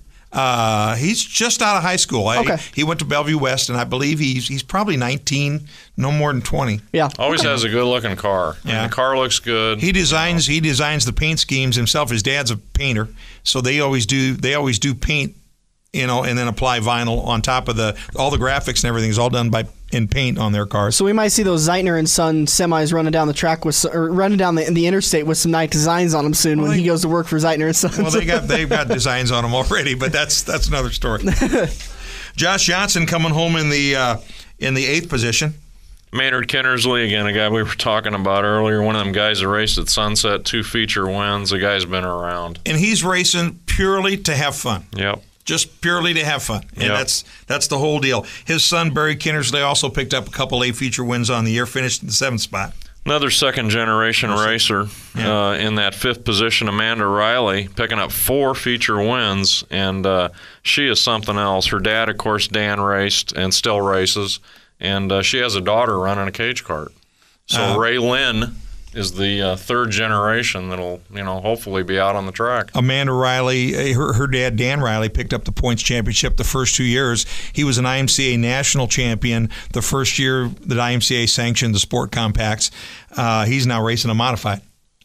He's just out of high school. Okay. He went to Bellevue West, and I believe he's probably 19, no more than 20. Yeah. Always has a good-looking car. Yeah. The car looks good. He designs the paint schemes himself. His dad's a painter, so they always do paint, and then apply vinyl on top of all the graphics and everything is all done in paint on their cars. So we might see those Zeitner and Son semis running down the track running down the interstate with some nice designs on them soon when he goes to work for Zeitner and Son. Well, they've got designs on them already, but that's another story. Josh Johnson coming home in the 8th position. Maynard Kinnersley, again, a guy we were talking about earlier, one of them guys that raced at Sunset, 2 feature wins. The guy's been around. And he's racing purely to have fun. Yep. Just purely to have fun. And that's the whole deal. His son, Barry Kinnersley, also picked up a couple A feature wins on the year, finished in the 7th spot. Another second-generation racer in that 5th position, Amanda Riley, picking up 4 feature wins, and she is something else. Her dad, of course, Dan, raced and still races, and she has a daughter running a cage cart. So Ray Lynn is the 3rd generation that'll, hopefully be out on the track. Amanda Riley, her dad, Dan Riley, picked up the points championship the first 2 years. He was an IMCA national champion the first year that IMCA sanctioned the sport compacts. He's now racing a modified,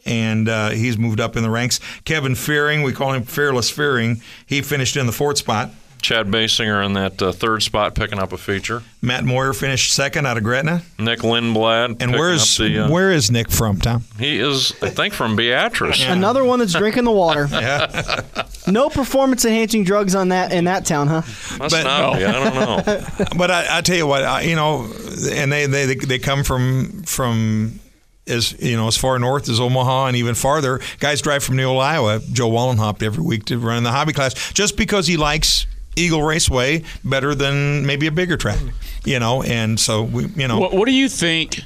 and he's moved up in the ranks. Kevin Fearing, we call him Fearless Fearing, he finished in the 4th spot. Chad Basinger in that 3rd spot picking up a feature. Matt Moyer finished 2nd out of Gretna. Nick Lindblad. And where is Nick from, Tom? He is, I think, from Beatrice. Yeah. Another one that's drinking the water. Yeah. No performance-enhancing drugs in that town, huh? Must not be. I don't know. But I tell you what, and they come from as far north as Omaha and even farther. Guys drive from Neal, Iowa. Joe Wallenhopt every week to run in the hobby class just because he likes Eagle Raceway better than maybe a bigger track, and so What do you think?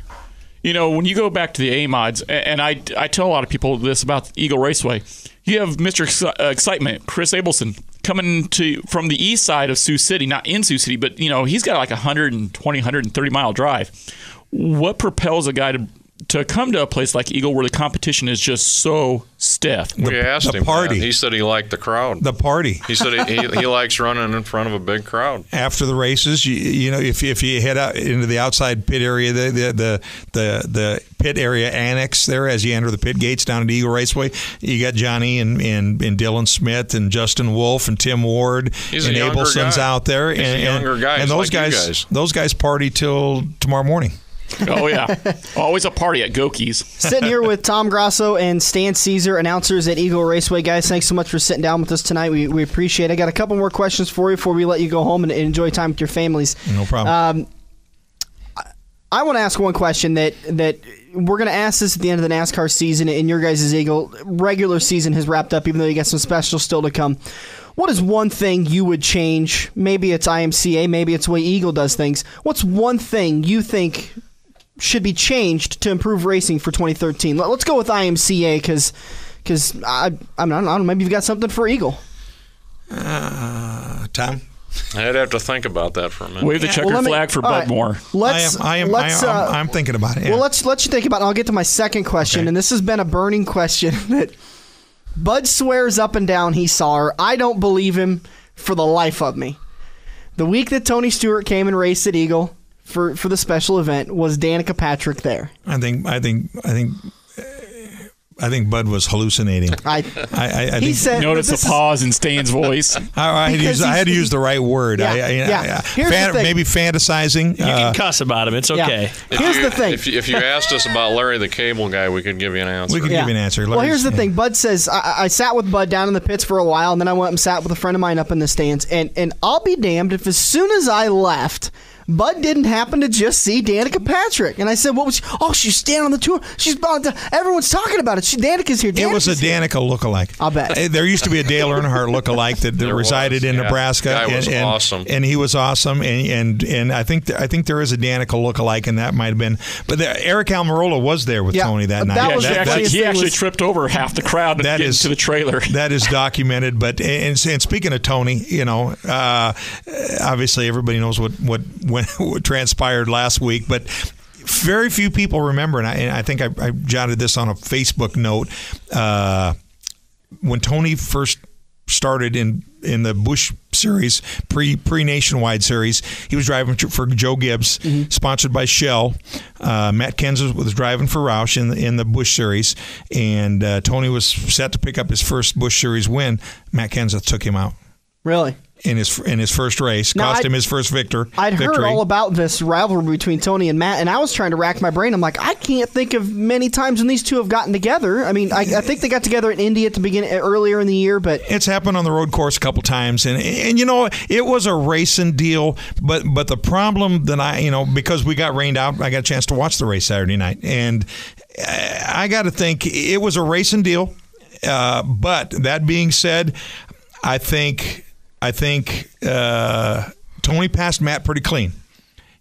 When you go back to the A mods, and I tell a lot of people this about Eagle Raceway, you have Mr. Excitement, Chris Abelson, coming from the east side of Sioux City, not in Sioux City, but he's got like 120, 130 mile drive. What propels a guy to to come to a place like Eagle where the competition is just so stiff. We asked him party. that. He said he liked the crowd. The party. He said he likes running in front of a big crowd. After the races, you know, if you head out into the outside pit area, the pit area annex there, as you enter the pit gates down at Eagle Raceway, you got Johnny and Dylan Smith and Justin Wolf and Tim Ward He's and a younger Abelson's guy. out there. He's a younger guy. And He's those like you guys, those guys party till tomorrow morning. Oh, yeah. Always a party at Goki's. Sitting here with Tom Grasso and Stan Caesar, announcers at Eagle Raceway. Guys, thanks so much for sitting down with us tonight. We appreciate it. I got a couple more questions for you before we let you go home and enjoy time with your families. No problem. I want to ask one question that we're going to ask this at the end of the NASCAR season, and your guys' Eagle regular season has wrapped up, even though you got some specials still to come. What is one thing you would change? Maybe it's IMCA, maybe it's the way Eagle does things. What's one thing you think should be changed to improve racing for 2013? Let's go with IMCA because I don't know, maybe you've got something for Eagle. Tom? I'd have to think about that for a minute. Wave the checker flag for Bud Moore. I'm thinking about it. Yeah. Well, let's let you think about it. I'll get to my second question, and this has been a burning question that Bud swears up and down he saw her. I don't believe him for the life of me. The week that Tony Stewart came and raced at Eagle for the special event, was Danica Patrick there? I think Bud was hallucinating. He think, said, notice the pause in Stan's voice. I had to use the right word. Yeah. Here's the thing. Maybe fantasizing. You can cuss about him. It's okay. Here's the thing. If you asked us about Larry the Cable Guy, we could give you an answer. We could give you an answer. Well, here's the thing. Bud says, I sat with Bud down in the pits for a while, and then I went and sat with a friend of mine up in the stands. And I'll be damned if as soon as I left, Bud didn't happen to just see Danica Patrick. And I said, what was she? Oh, she's standing on the tour. Everyone's talking about it. Danica's here. It was a Danica lookalike. I'll bet. There used to be a Dale Earnhardt lookalike that resided in Nebraska. Guy was awesome. And he was awesome. And I think there is a Danica lookalike, and that might have been. But Eric Almirola was there with Tony that night. He actually tripped over half the crowd to get into the trailer. That is documented. But and speaking of Tony, you know, obviously everybody knows what transpired last week, but very few people remember, and I think I jotted this on a Facebook note, when Tony first started in the Busch Series, pre-Nationwide Series, he was driving for Joe Gibbs, sponsored by Shell. Matt Kenseth was driving for Roush in the Busch Series, and Tony was set to pick up his first Busch Series win. Matt Kenseth took him out. Really? In his first race, cost him his first victory. I'd heard all about this rivalry between Tony and Matt, and I was trying to rack my brain. I'm like, I can't think of many times when these two have gotten together. I mean, I think they got together in Indy at the beginning, earlier in the year, but it's happened on the road course a couple times, and you know, it was a racing deal. But the problem that because we got rained out, I got a chance to watch the race Saturday night, and I got to think it was a racing deal. But that being said, I think Tony passed Matt pretty clean,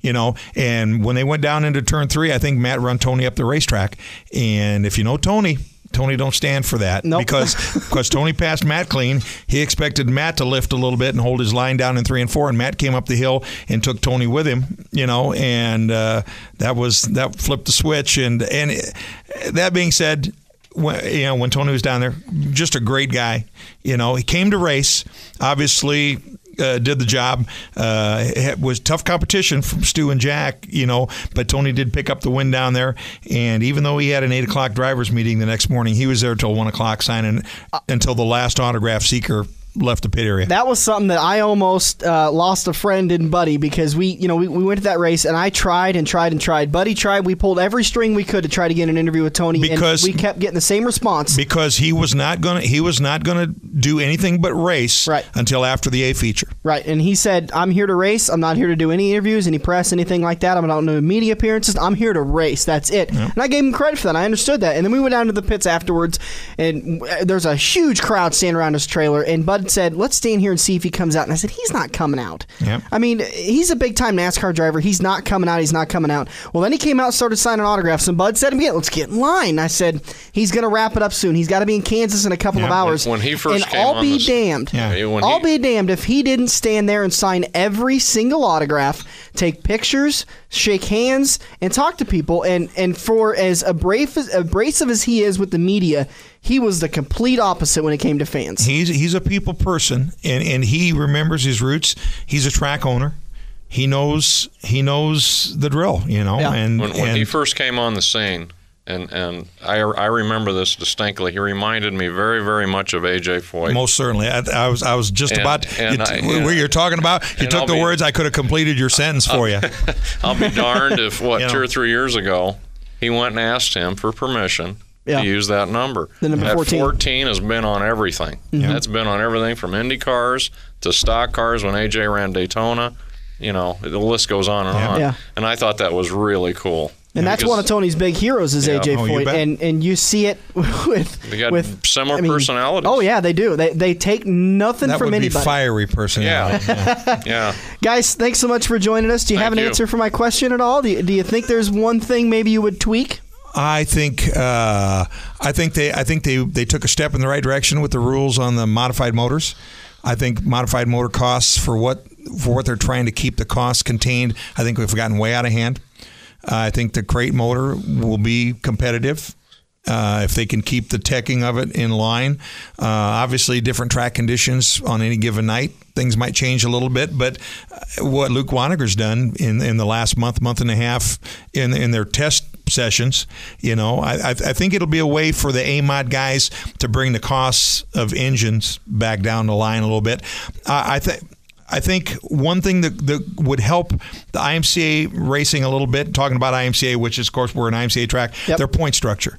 you know, and when they went down into turn 3, I think Matt run Tony up the racetrack. And if you know Tony don't stand for that. Nope. because Tony passed Matt clean. He expected Matt to lift a little bit and hold his line down in 3 and 4, and Matt came up the hill and took Tony with him, you know, and that flipped the switch. And that being said, when Tony was down there, just a great guy. You know, he came to race, obviously did the job. It was tough competition from Stu and Jack, you know, but Tony did pick up the win down there. And even though he had an 8 o'clock drivers meeting the next morning, he was there till 1 o'clock signing until the last autograph seeker left the pit area. That was something that I almost lost a friend in Buddy, because we went to that race and I tried and tried and tried. Buddy tried. We pulled every string we could to try to get an interview with Tony, because we kept getting the same response. Because he was not gonna do anything but race until after the A feature. Right, and he said, "I'm here to race. I'm not here to do any interviews, any press, anything like that. I'm not doing media appearances. I'm here to race. That's it." Yep. And I gave him credit for that. I understood that. And then we went down to the pits afterwards, and there's a huge crowd standing around his trailer, and Bud said, "Let's stand here and see if he comes out." And I said, "He's not coming out." Yep. I mean, he's a big-time NASCAR driver. He's not coming out. He's not coming out. Well, then he came out and started signing autographs, and Bud said, "Let's get in line." I said, "He's going to wrap it up soon. He's got to be in Kansas in a couple of hours." When he first came I'll be damned. I'll be damned if he didn't stand there and sign every single autograph, take pictures, shake hands, and talk to people. And for as abrasive as he is with the media, he was the complete opposite when it came to fans. He's a people person, and he remembers his roots. He's a track owner. He knows the drill, you know. Yeah. And when he first came on the scene, and I remember this distinctly. He reminded me very, very much of A.J. Foyt. Most certainly. I was just about what you're talking about. You took the words. I could have completed your sentence for you. I'll be darned if 2 or 3 years ago he went and asked him for permission to use that number. The number that 14. 14 has been on everything. Mm-hmm. That's been on everything from Indy cars to stock cars when A.J. ran Daytona. You know, the list goes on and on. Yeah. And I thought that was really cool. And that's one of Tony's big heroes is A.J. Foyt, and you see it they got similar personalities. Oh yeah, they do. They take nothing from anybody. That would be fiery personality. Yeah. Guys, thanks so much for joining us. Do you have an answer for my question at all? Do you think there's one thing maybe you would tweak? I think they took a step in the right direction with the rules on the modified motors. I think modified motor costs for what they're trying to keep the costs contained, I think we've gotten way out of hand. I think the crate motor will be competitive if they can keep the teching of it in line. Obviously, different track conditions on any given night, things might change a little bit. But what Luke Waniger's done in the last month and a half in their test sessions, you know, I think it'll be a way for the AMOD guys to bring the costs of engines back down the line a little bit. I think one thing that would help the IMCA racing a little bit, talking about IMCA, which is, of course, we're an IMCA track, their point structure.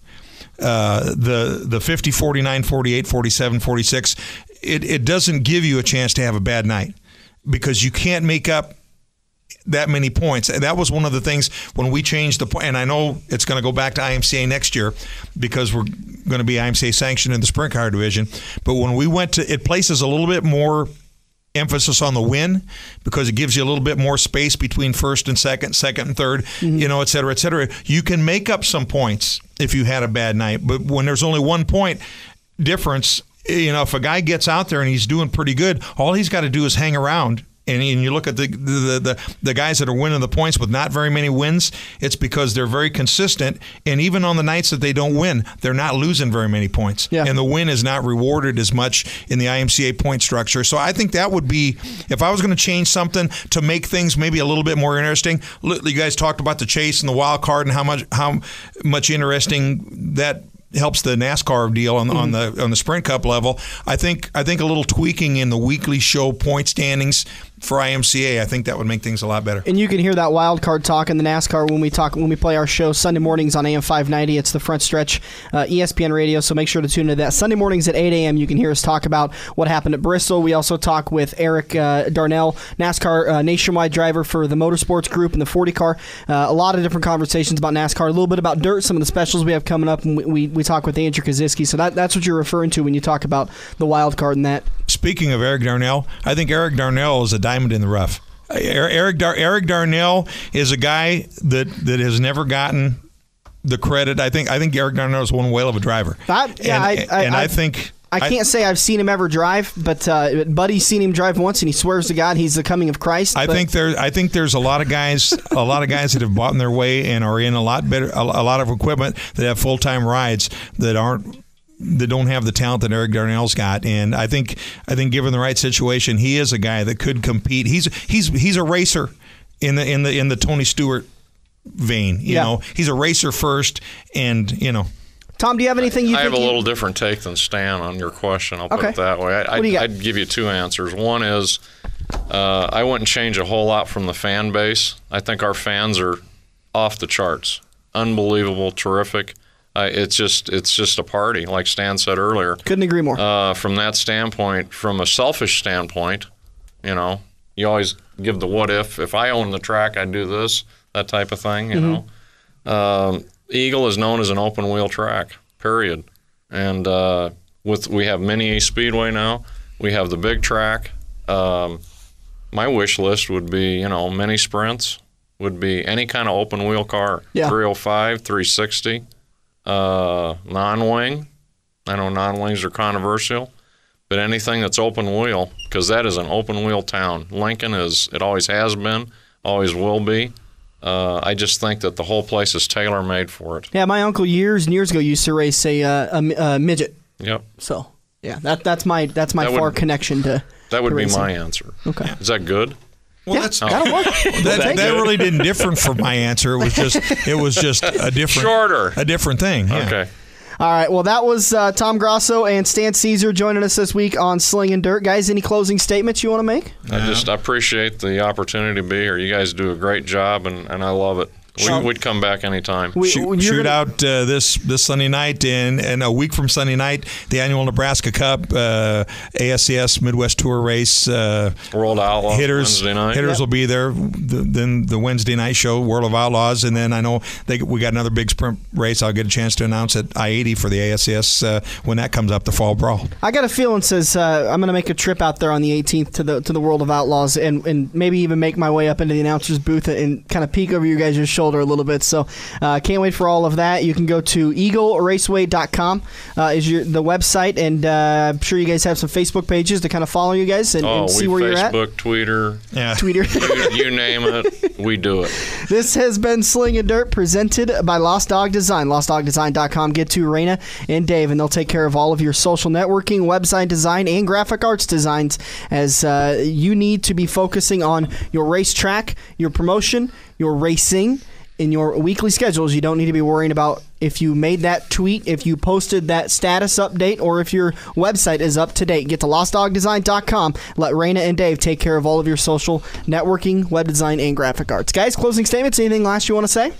The 50, 49, 48, 47, 46, it doesn't give you a chance to have a bad night because you can't make up that many points. That was one of the things when we changed the point, and I know it's going to go back to IMCA next year because we're going to be IMCA sanctioned in the sprint car division. But when we went to, it places a little bit more emphasis on the win because it gives you a little bit more space between first and second and third, you know, et cetera, et cetera. You can make up some points if you had a bad night, but when there's only 1 point difference, you know, if a guy gets out there and he's doing pretty good, all he's got to do is hang around. And you look at the guys that are winning the points with not very many wins, it's because they're very consistent. And even on the nights that they don't win, they're not losing very many points. Yeah. And the win is not rewarded as much in the IMCA point structure. So I think that would be, if I was going to change something to make things maybe a little bit more interesting, you guys talked about the chase and the wild card and how much interesting that helps the NASCAR deal on the Sprint Cup level. I think a little tweaking in the weekly show point standings for IMCA, I think that would make things a lot better. And you can hear that wild card talk in the NASCAR when we play our show Sunday mornings on AM 590. It's the Front Stretch ESPN Radio, so make sure to tune into that. Sunday mornings at 8 a.m. you can hear us talk about what happened at Bristol. We also talk with Eric Darnell, NASCAR nationwide driver for the Motorsports Group and the 40 car. A lot of different conversations about NASCAR, a little bit about dirt, some of the specials we have coming up, and we talk with Andrew Kaziski. So that's what you're referring to when you talk about the wild card and that. Speaking of Eric Darnell, I think Eric Darnell is a diamond in the rough. Eric Darnell is a guy that has never gotten the credit. I think Eric Darnell is one whale of a driver. I can't say I've seen him ever drive, but Buddy's seen him drive once, and he swears to God he's the coming of Christ. I think there's a lot of guys that have bought their way and are in a lot of equipment that have full-time rides that don't have the talent that Eric Darnell's got, and I think given the right situation, he is a guy that could compete. He's a racer in the Tony Stewart vein. You know, he's a racer first, and you know. Tom, do you have anything I have a little different take than Stan on your question. I'll put it that way. I'd give you two answers. One is I wouldn't change a whole lot from the fan base. I think our fans are off the charts, unbelievable, terrific. It's just a party, like Stan said earlier. Couldn't agree more. From that standpoint, from a selfish standpoint, you know, you always give the what if. If I owned the track, I'd do this, that type of thing, you know. Eagle is known as an open wheel track, period. And we have Mini East Speedway now. We have the big track. My wish list would be, you know, mini sprints, would be any kind of open wheel car. 305, 360, non-wing. I know non-wings are controversial, but anything that's open wheel, because that is an open wheel town. Lincoln it always has been, always will be. I just think that the whole place is tailor-made for it. Yeah, my uncle years and years ago used to race a midget. Yep. So yeah, that's my connection to. That would be racing. my answer. Okay. Is that good? Well, yeah, that'll work. that really didn't differ from my answer. It was just a different, shorter, a different thing. Yeah. Okay. All right. Well, that was Tom Grasso and Stan Caesar joining us this week on Slingin' Dirt. Guys, any closing statements you want to make? I appreciate the opportunity to be here. You guys do a great job, and I love it. We'd come back anytime. Shoot out this Sunday night, and a week from Sunday night, the annual Nebraska Cup, ASCS Midwest Tour race. World Outlaws Wednesday night. Hitters will be there. Then the Wednesday night show, World of Outlaws, and then I know we got another big sprint race. I'll get a chance to announce at I-80 for the ASCS when that comes up, the Fall Brawl. I got a feeling says I'm going to make a trip out there on the 18th to the World of Outlaws, and maybe even make my way up into the announcer's booth and kind of peek over your guys' shoulder a little bit. So can't wait for all of that. You can go to eagleraceway.com is the website, and I'm sure you guys have some Facebook pages to kind of follow you guys and see where you're at. Facebook, Twitter. Yeah. Twitter. you name it, we do it. This has been Slingin' Dirt presented by Lost Dog Design. LostDogDesign.com. Get to Raina and Dave, and they'll take care of all of your social networking, website design, and graphic arts designs as you need to be focusing on your racetrack, your promotion, your racing, in your weekly schedules. You don't need to be worrying about if you made that tweet, if you posted that status update, or if your website is up to date. Get to lostdogdesign.com. Let Raina and Dave take care of all of your social networking, web design, and graphic arts. Guys, closing statements. Anything last you want to say?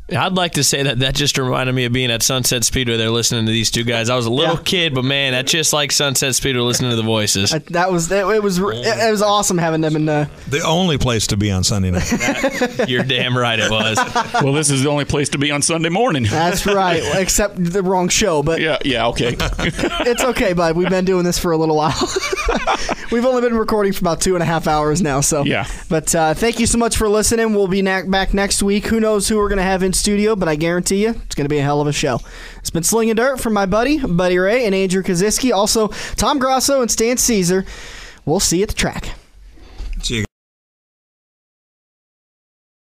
I'd like to say that just reminded me of being at Sunset Speedway there listening to these two guys. I was a little kid, but man, that's just like Sunset Speedway listening to the voices. It was awesome having them in the only place to be on Sunday night. You're damn right it was. Well, this is the only place to be on Sunday morning. That's right, except the wrong show. But yeah, okay. It's okay, bud. We've been doing this for a little while. We've only been recording for about 2.5 hours now. So yeah. But thank you so much for listening. We'll be back next week. Who knows who we're going to have in studio, but I guarantee you it's going to be a hell of a show. It's been Slingin' Dirt from my Buddy Ray, and Andrew Kaziski. Also, Tom Grasso and Stan Caesar. We'll see you at the track.